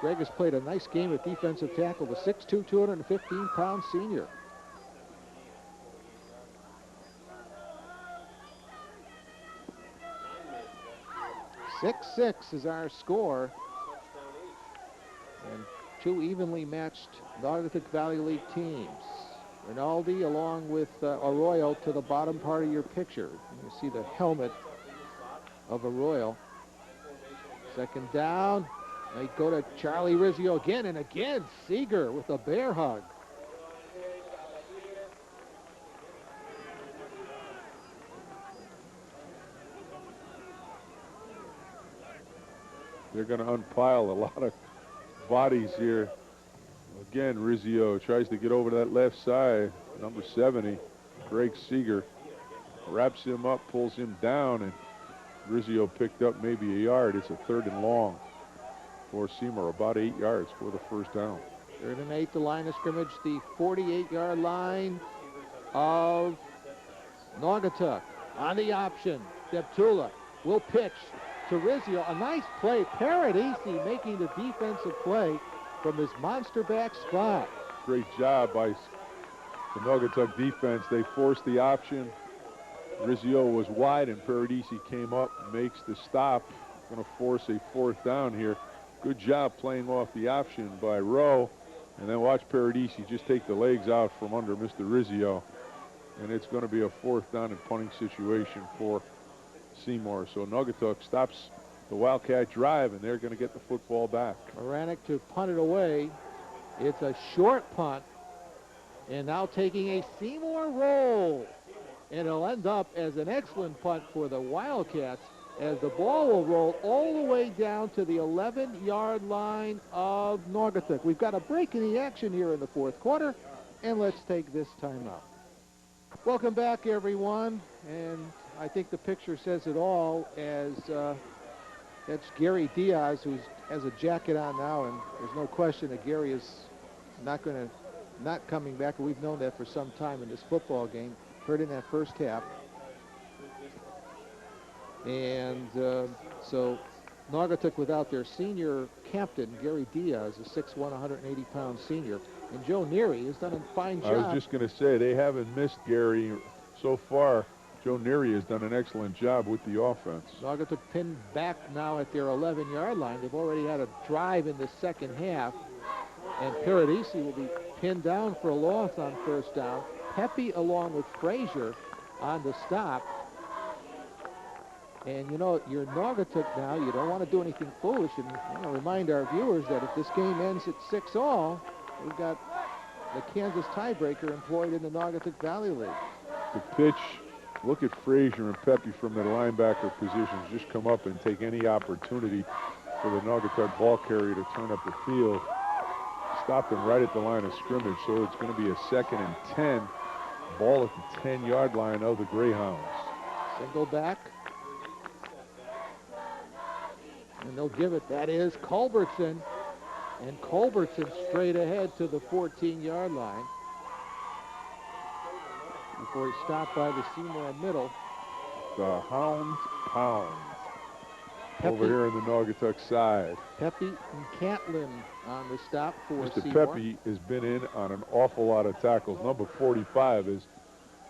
Greg has played a nice game at defensive tackle, the 6'2", 215-pound senior. Six is our score. And two evenly matched Naugatuck Valley League teams. Rinaldi along with Arroyo to the bottom part of your picture. You see the helmet of Arroyo. Second down. They go to Charlie Rizzio again, and again Seeger with a bear hug. They're going to unpile a lot of bodies here. Again, Rizzio tries to get over to that left side. Number 70, Greg Seeger, wraps him up, pulls him down, and Rizzio picked up maybe a yard. It's a 3rd and long for Seymour, about 8 yards for the first down. 3rd and 8, the line of scrimmage, the 48-yard line of Naugatuck. On the option, Deptula will pitch to Rizzio. A nice play. Paradisi making the defensive play from his monster back spot. Great job by the Naugatuck defense. They forced the option. Rizzio was wide, and Paradisi came up, makes the stop. Going to force a 4th down here. Good job playing off the option by Rowe. And then watch Paradisi just take the legs out from under Mr. Rizzio. And it's going to be a 4th down and punting situation for Seymour. So Naugatuck stops the Wildcat drive, and they're going to get the football back. Moranic to punt it away. It's a short punt. And now taking a Seymour roll. And it'll end up as an excellent punt for the Wildcats, as the ball will roll all the way down to the 11-yard line of Naugatuck. We've got a break in the action here in the 4th quarter, and let's take this time out. Welcome back, everyone, and I think the picture says it all, as that's Gary Diaz, who has a jacket on now, and there's no question that Gary is not coming back. We've known that for some time in this football game. Hurt in that first half. And so Naugatuck without their senior captain, Gary Diaz, a 6'1", 180-pound senior. And Joe Neary has done a fine job. I was just going to say, they haven't missed Gary so far. Joe Neary has done an excellent job with the offense. Naugatuck pinned back now at their 11-yard line. They've already had a drive in the second half. And Paradisi will be pinned down for a loss on 1st down. Pepe along with Frazier on the stop. And, you know, you're Naugatuck now. You don't want to do anything foolish. And I want to remind our viewers that if this game ends at 6-all, we've got the Kansas tiebreaker employed in the Naugatuck Valley League. The pitch, look at Frazier and Pepe from their linebacker positions. Just come up and take any opportunity for the Naugatuck ball carrier to turn up the field. Stop them right at the line of scrimmage. So it's going to be a 2nd and 10. Ball at the 10-yard line of the Greyhounds. Single back. And they'll give it. That is Culbertson. And Culbertson straight ahead to the 14-yard line before he's stopped by the Seymour middle. The Hounds pound over here on the Naugatuck side. Pepe and Catlin on the stop for Mr. Seymour. Pepe has been in on an awful lot of tackles. Number 45 is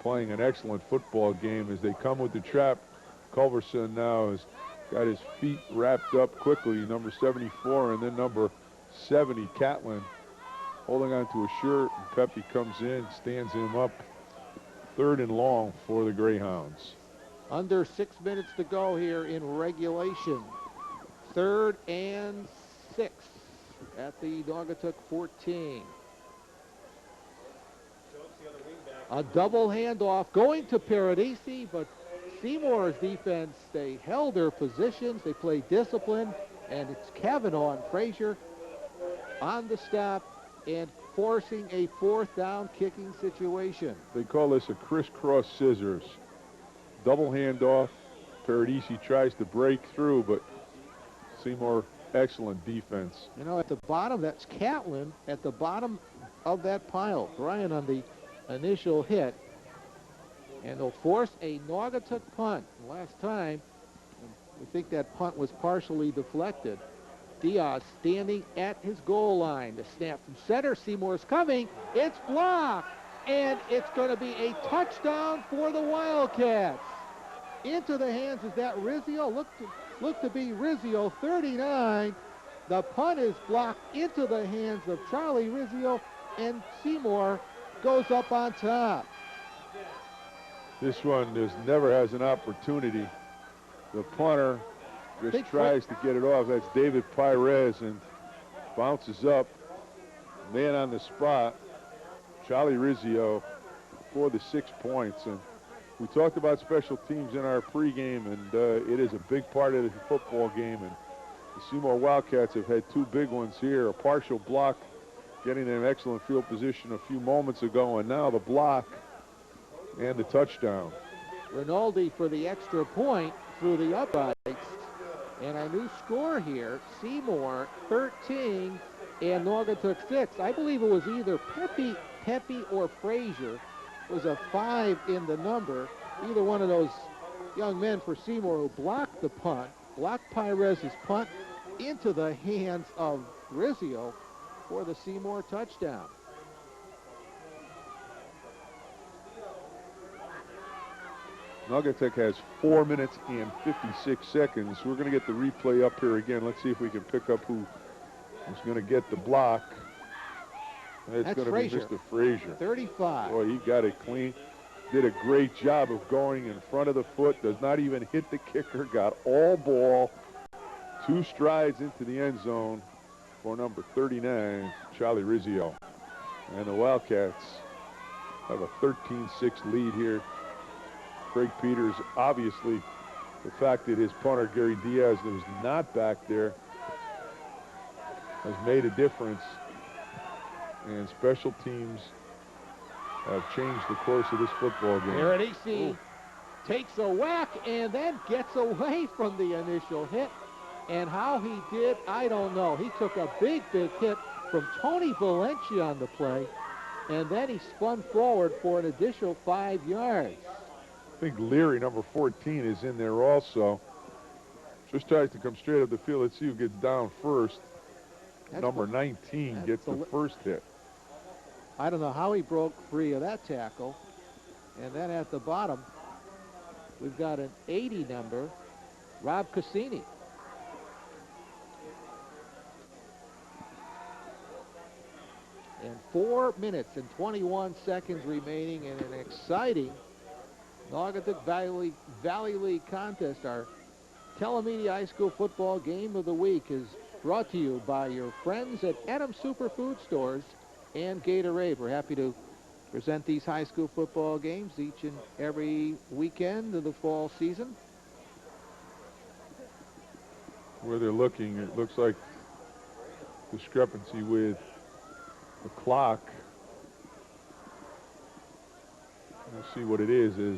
playing an excellent football game as they come with the trap. Culbertson now has got his feet wrapped up quickly. Number 74 and then number 70, Catlin, holding on to a shirt. And Pepe comes in, stands him up. 3rd and long for the Greyhounds. Under 6 minutes to go here in regulation. 3rd and 6 at the Naugatuck 14. A double handoff going to Paradisi, but Seymour's defense, they held their positions, they played discipline, and it's Kavanaugh and Frazier on the stop and forcing a 4th down kicking situation. They call this a crisscross scissors. Double handoff. Paradisi tries to break through, but Seymour, excellent defense. You know, at the bottom, that's Catlin at the bottom of that pile. Brian, on initial hit. And they'll force a Naugatuck punt. Last time, we think that punt was partially deflected. Diaz standing at his goal line. The snap from center. Seymour's coming. It's blocked. And it's going to be a touchdown for the Wildcats. Into the hands, is that Rizzio? Look to be Rizzio, 39. The punt is blocked into the hands of Charlie Rizzio, and Seymour goes up on top. This one never has an opportunity. The punter just tries to get it off. That's David Pires, and bounces up. Man on the spot, Charlie Rizzio for the 6 points. And we talked about special teams in our pregame, and it is a big part of the football game. And the Seymour Wildcats have had 2 big ones here. A partial block, getting in an excellent field position a few moments ago, and now the block and the touchdown. Rinaldi for the extra point through the uprights. And our new score here, Seymour 13 and Naugatuck 6. I believe it was either Pepe or Frazier. It was a 5 in the number. Either one of those young men for Seymour who blocked the punt, blocked Pires' punt into the hands of Rizzio for the Seymour touchdown. Naugatuck has 4 minutes and 56 seconds. We're going to get the replay up here again. Let's see if we can pick up who is going to get the block. It's going to be Mr. Frazier. 35. Boy, he got it clean. Did a great job of going in front of the foot. Does not even hit the kicker. Got all ball. 2 strides into the end zone for number 39, Charlie Rizzio. And the Wildcats have a 13-6 lead here. Craig Peters, obviously, the fact that his punter, Gary Diaz, that was not back there, has made a difference. And special teams have changed the course of this football game. Berenice takes a whack and then gets away from the initial hit. And how he did, I don't know. He took a big hit from Tony Valencia on the play, and then he spun forward for an additional 5 yards. I think Leary, number 14, is in there also. Just tries to come straight up the field. Let's see who gets down first. Number 19 gets the first hit. I don't know how he broke free of that tackle. And then at the bottom, we've got an 80 number, Rob Cassini. And 4 minutes and 21 seconds remaining in an exciting Naugatuck Valley League contest. Our Telemedia High School Football Game of the Week is brought to you by your friends at Edam Superfood Stores and Gatorade. We're happy to present these high school football games each and every weekend of the fall season. Where they're looking, it looks like discrepancy with the clock. We'll see what it is the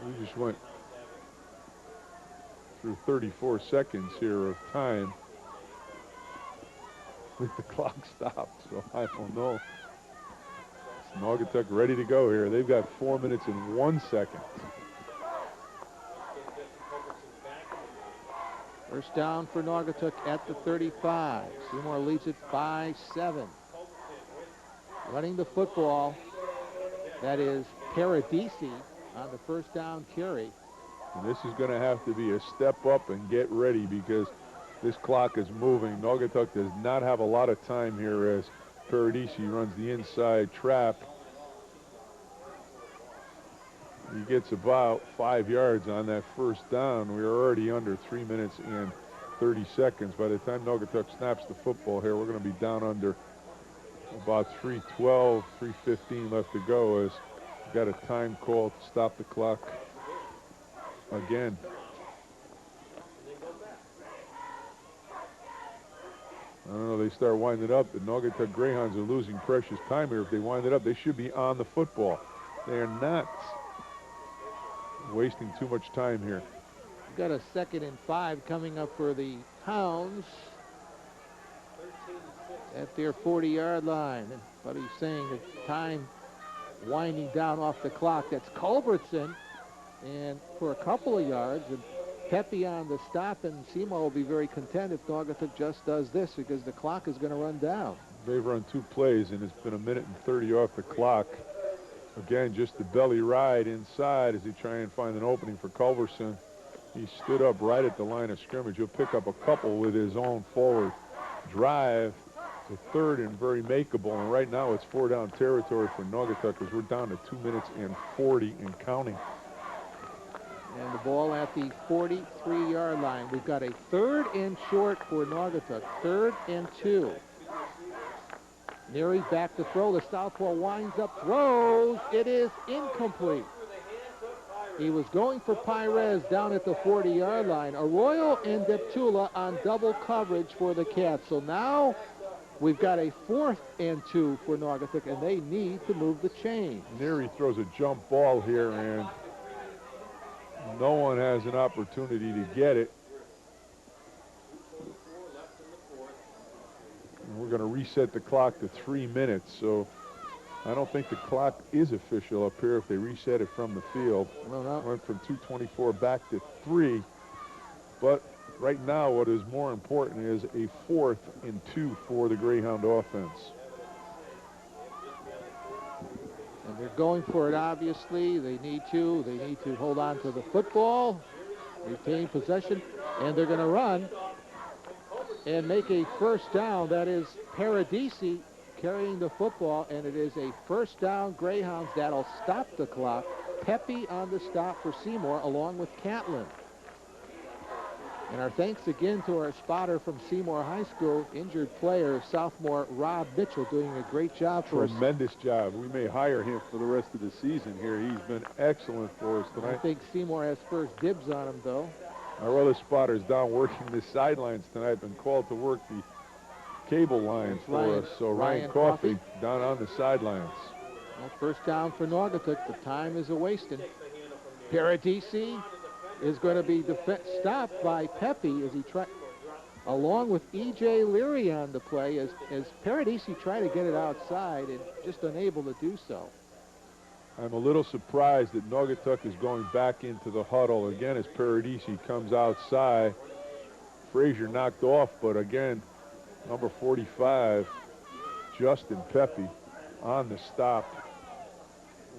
we just went through 34 seconds here of time with the clock stopped, so I don't know. Naugatuck ready to go here. They've got 4 minutes and 1 second. First down for Naugatuck at the 35. Seymour leads it by 7. Running the football, that is Paradisi on the first down carry. And this is going to have to be a step up and get ready because this clock is moving. Naugatuck does not have a lot of time here as Paradisi runs the inside trap. He gets about 5 yards on that first down. We're already under 3 minutes and 30 seconds. By the time Naugatuck snaps the football here, we're going to be down under about 3:12, 3:15 left to go as we've got a time call to stop the clock again. I don't know, they start winding it up. The Naugatuck Greyhounds are losing precious time here. If they wind it up, they should be on the football. They are not wasting too much time here. We've got a 2nd and 5 coming up for the Hounds. at their 40-yard line. But he's saying the time winding down off the clock. That's Culbertson, and for a couple of yards, and Pepe on the stop, and Seymour will be very content if Naugatuck just does this because the clock is going to run down. They've run 2 plays, and it's been 1:30 off the clock. Again, just the belly ride inside as he try and find an opening for Culbertson. He stood up right at the line of scrimmage. He'll pick up a couple with his own forward drive. It's a 3rd and very makeable, and right now it's 4-down territory for Naugatuck as we're down to 2 minutes and 40 and counting. And the ball at the 43-yard line. We've got a 3rd and short for Naugatuck. 3rd and 2. Neary back to throw. The southpaw winds up, throws. It is incomplete. He was going for Pires down at the 40-yard line. Arroyo and Deptula on double coverage for the Cats. So now we've got a 4th and 2 for Naugatuck, and they need to move the chains. Neary throws a jump ball here, and no one has an opportunity to get it. And we're going to reset the clock to 3 minutes, so I don't think the clock is official up here if they reset it from the field. Well, no. Went from 2:24 back to 3. But right now what is more important is a 4th and 2 for the Greyhound offense. And they're going for it, obviously. They need to. They need to hold on to the football, retain possession, and they're going to run and make a 1st down. That is Paradisi carrying the football, and it is a 1st down Greyhounds. That'll stop the clock. Pepe on the stop for Seymour along with Catlin. And our thanks again to our spotter from Seymour High School, injured player, sophomore Rob Mitchell, doing a great job for us. Tremendous job. We may hire him for the rest of the season here. He's been excellent for us tonight. I think Seymour has first dibs on him, though. Our other spotter's down working the sidelines tonight, been called to work the cable line for us. So Ryan Coffey down on the sidelines. Well, 1st down for Naugatuck. The time is a-wasting. Paradisi is going to be stopped by Pepe as he along with E.J. Leary on the play as Paradisi tried to get it outside and just unable to do so. I'm a little surprised that Naugatuck is going back into the huddle again as Paradisi comes outside. Frazier knocked off, but again, number 45, Justin Pepe, on the stop.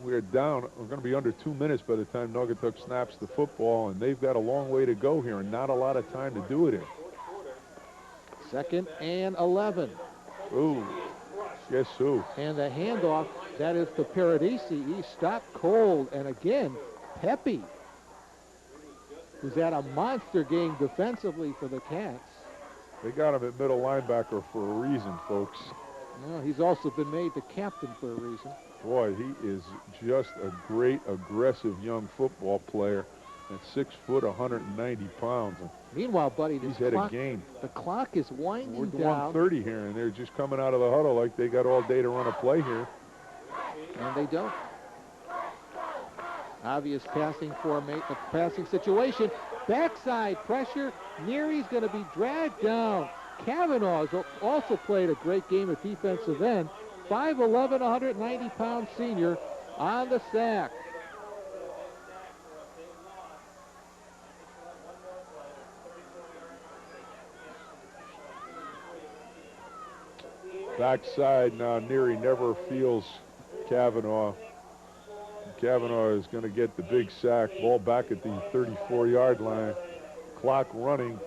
We're down. We're going to be under 2 minutes by the time Naugatuck snaps the football, and they've got a long way to go here and not a lot of time to do it in. 2nd and 11. Ooh, guess who? And the handoff, that is to Paradisi. He stopped cold, and again, Pepe, who's had a monster game defensively for the Cats. They got him at middle linebacker for a reason, folks. Well, he's also been made the captain for a reason. Boy, he is just a great, aggressive young football player. At 6 foot, 190 pounds. Meanwhile, buddy, he's had a game. The clock is winding We're down. 1:30 here, and they're just coming out of the huddle like they got all day to run a play here. And they don't. Obvious passing situation. Backside pressure. Neary's going to be dragged down. Kavanaugh's also played a great game at defensive end. 5'11", 190-pound senior on the sack. Backside now, Neary never feels Kavanaugh. Kavanaugh is going to get the big sack. Ball back at the 34-yard line. Clock running,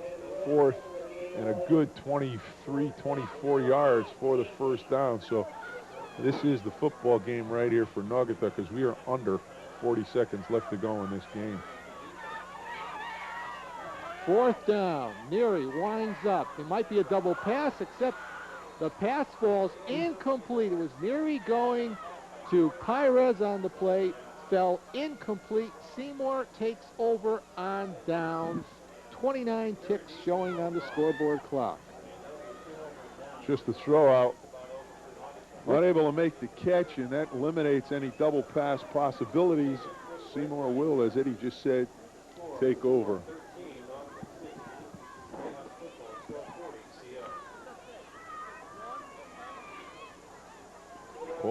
4th and a good 23, 24 yards for the 1st down. So this is the football game right here for Naugatuck because we are under 40 seconds left to go in this game. 4th down. Neary winds up. It might be a double pass, except the pass falls incomplete. It was Neary going to Pires on the play. Fell incomplete. Seymour takes over on downs. 29 ticks showing on the scoreboard clock. Just a throw out. Unable to make the catch, and that eliminates any double pass possibilities. Seymour will, as Eddie just said, take over.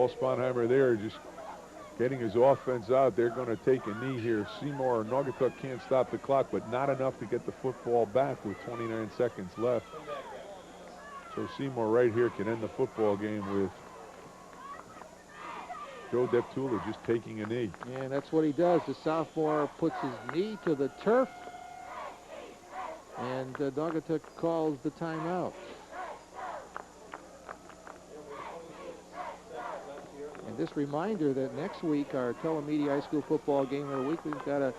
Paul Sponheimer there just getting his offense out. They're going to take a knee here. Seymour or Naugatuck can't stop the clock, but not enough to get the football back with 29 seconds left. So Seymour right here can end the football game with Joe Deptula just taking a knee. And that's what he does. The sophomore puts his knee to the turf, and Naugatuck calls the timeout. And this reminder that next week, our Telemedia High School football game of the week, we've got to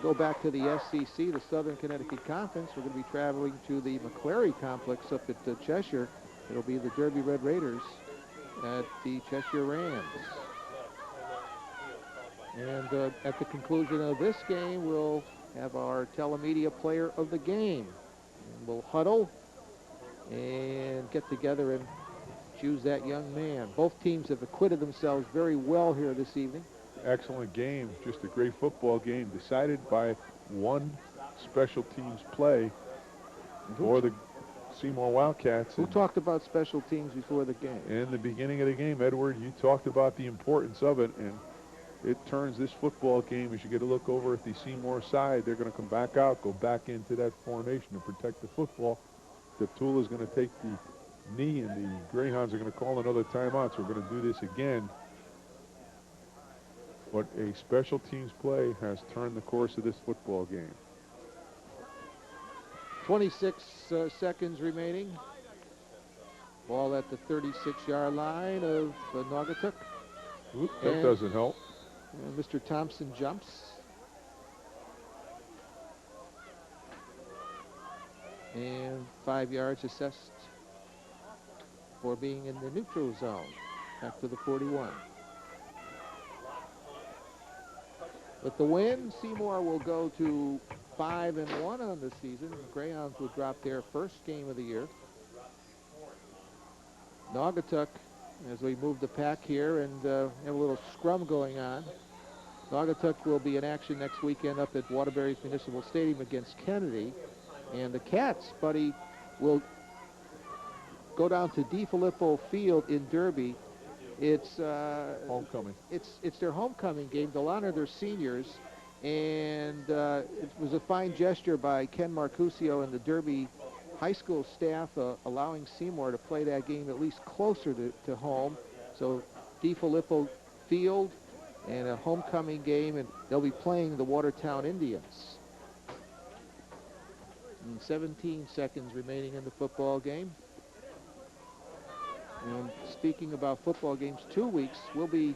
go back to the SCC, the Southern Connecticut Conference. We're going to be traveling to the McClary Complex up at Cheshire. It'll be the Derby Red Raiders at the Cheshire Rams. And at the conclusion of this game, we'll have our Telemedia Player of the Game. And we'll huddle and get together and choose that young man. Both teams have acquitted themselves very well here this evening. Excellent game, just a great football game, decided by one special teams play for the Seymour Wildcats. Who talked about special teams before the game? In the beginning of the game, Edward, you talked about the importance of it, and it turns this football game. As you get a look over at the Seymour side, they're going to come back out, go back into that formation to protect the football. Deptula is going to take the knee, and the Greyhounds are going to call another timeout, so we're going to do this again. But a special teams play has turned the course of this football game. 26 seconds remaining. Ball at the 36-yard line of Naugatuck. Oop, that doesn't help. Mr. Thompson jumps. And 5 yards assessed for being in the neutral zone. Back to the 41. With the win, Seymour will go to 5-1 on the season. The Greyhounds will drop their first game of the year. Naugatuck, as we move the pack here and have a little scrum going on, Naugatuck will be in action next weekend up at Waterbury's Municipal Stadium against Kennedy. And the Cats, Buddy, will go down to DeFilippo Field in Derby. It's homecoming. It's their homecoming game. They'll honor their seniors, and it was a fine gesture by Ken Marcusio and the Derby high school staff, allowing Seymour to play that game at least closer to home. So DeFilippo Field and a homecoming game, and they'll be playing the Watertown Indians. And 17 seconds remaining in the football game. And speaking about football games, in 2 weeks, we're going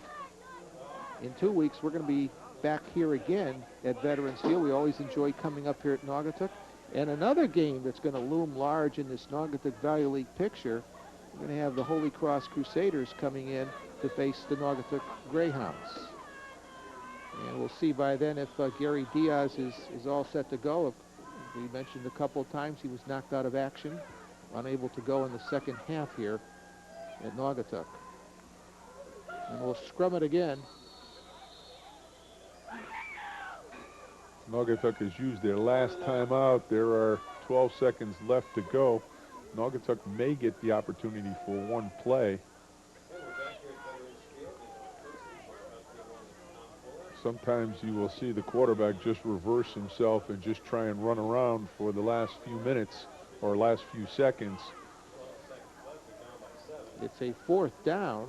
to be back here again at Veterans Field. We always enjoy coming up here at Naugatuck. And another game that's going to loom large in this Naugatuck Valley League picture, we're going to have the Holy Cross Crusaders coming in to face the Naugatuck Greyhounds. And we'll see by then if Gary Diaz is all set to go. We mentioned a couple of times he was knocked out of action, unable to go in the second half here at Naugatuck. And we'll scrum it again. Naugatuck has used their last timeout. There are 12 seconds left to go. Naugatuck may get the opportunity for one play. Sometimes you will see the quarterback just reverse himself and just try and run around for the last few minutes or last few seconds. It's a 4th down.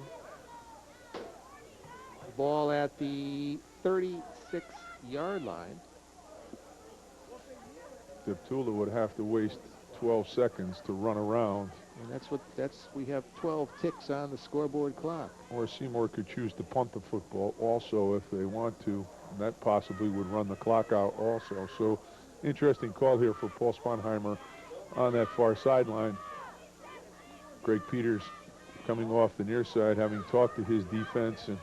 Ball at the 36-yard line. Deptula would have to waste 12 seconds to run around. And we have 12 ticks on the scoreboard clock. Or Seymour could choose to punt the football also if they want to. And that possibly would run the clock out also. So interesting call here for Paul Sponheimer on that far sideline. Greg Peters coming off the near side, having talked to his defense, and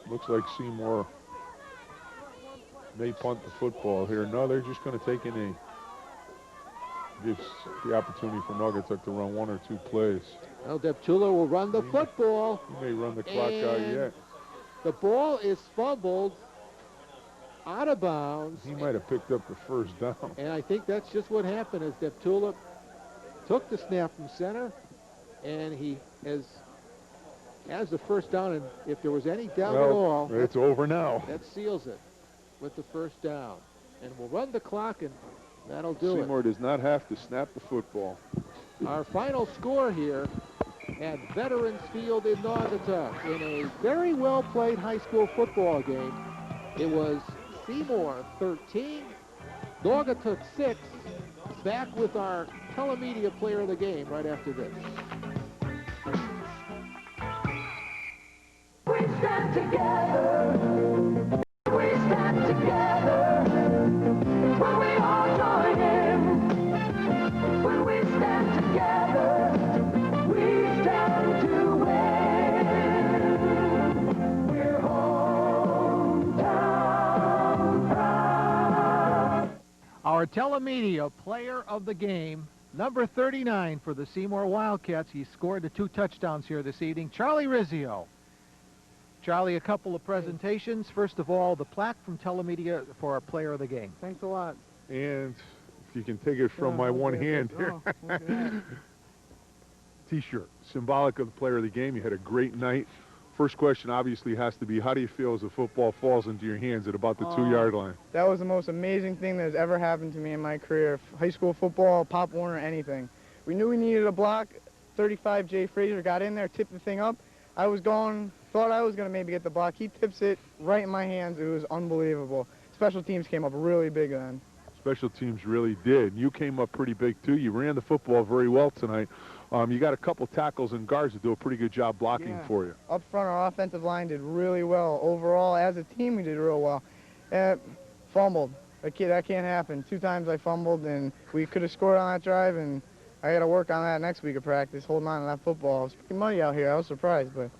looks like Seymour may punt the football here. No, they're just going to take a knee. Gives the opportunity for Naugatuck to run 1 or 2 plays. Well, Deptula will run the football. He may run the clock out yet. The ball is fumbled out of bounds. He might have picked up the first down. And I think that's just what happened, as Deptula took the snap from center, and he has the first down, and if there was any doubt at all, it's over now. that seals it with the first down. And we'll run the clock, and that'll do it. Seymour does not have to snap the football. Our final score here at Veterans Field in Naugatuck in a very well-played high school football game. It was Seymour 13, Naugatuck 6. Back with our telemedia player of the game right after this. We stand together. We stand together. When we all join in. When we stand together, we stand to win. We're hometown proud. Our telemedia player of the game, number 39 for the Seymour Wildcats. He scored the 2 touchdowns here this evening, Charlie Rizzio. Charlie, a couple of presentations. First of all, the plaque from telemedia for our player of the game. Thanks a lot. And if you can take it from my one hand here. T-shirt, symbolic of the player of the game. You had a great night. First question obviously has to be, how do you feel as the football falls into your hands at about the 2-yard line? That was the most amazing thing that has ever happened to me in my career. High school football, Pop Warner, anything. We knew we needed a block. 35 Jay Frazier got in there, tipped the thing up. I was going, thought I was going to maybe get the block. He tips it right in my hands. It was unbelievable. Special teams came up really big then. Special teams really did. You came up pretty big, too. You ran the football very well tonight. You got a couple tackles and guards that do a pretty good job blocking for you. Up front, our offensive line did really well. Overall, as a team, we did real well. Fumbled. That can't happen. 2 times I fumbled, and we could have scored on that drive, and I got to work on that next week of practice, holding on to that football. It's pretty muddy out here. I was surprised, but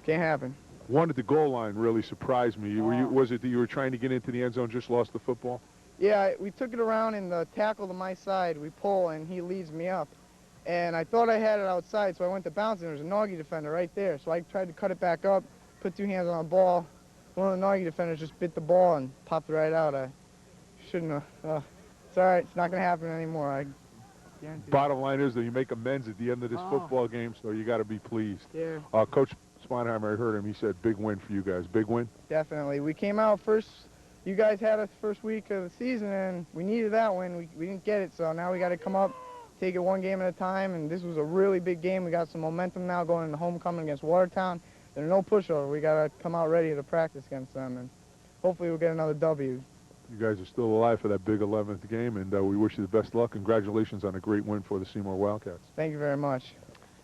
can't happen. One at the goal line really surprised me. Was it that you were trying to get into the end zone, just lost the football? Yeah, we took it around in the tackle to my side. We pull, and he leads me up. And I thought I had it outside, so I went to bounce, and there was a Naughty defender right there. So I tried to cut it back up, put 2 hands on the ball. One of the Naughty defenders just bit the ball and popped right out. I shouldn't have. It's all right. It's not going to happen anymore. I guarantee. Bottom line is that you make amends at the end of this football game, so you got to be pleased. Yeah. Coach Sponheimer, I heard him. He said big win for you guys. Big win? Definitely. We came out first. You guys had us first week of the season, and we needed that win. We didn't get it, so now we got to come up, take it 1 game at a time, and this was a really big game. We got some momentum now going into homecoming against Watertown. There's no pushover. We got to come out ready to practice against them, and hopefully we'll get another W. You guys are still alive for that big 11th game, and we wish you the best luck. Congratulations on a great win for the Seymour Wildcats. Thank you very much.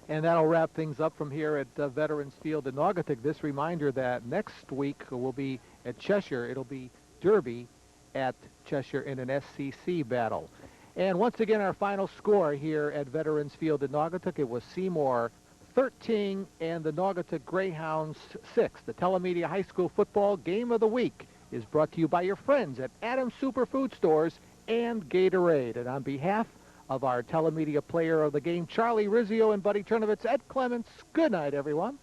And that'll wrap things up from here at Veterans Field in Naugatuck. This reminder that next week will be at Cheshire. It'll be Derby at Cheshire in an SCC battle. And once again, our final score here at Veterans Field in Naugatuck, it was Seymour 13 and the Naugatuck Greyhounds 6. The Telemedia High School Football Game of the Week is brought to you by your friends at Adams Superfood Stores and Gatorade. And on behalf of our Telemedia player of the game, Charlie Rizzio and Buddy Chernovitz, Ed Clements, good night, everyone.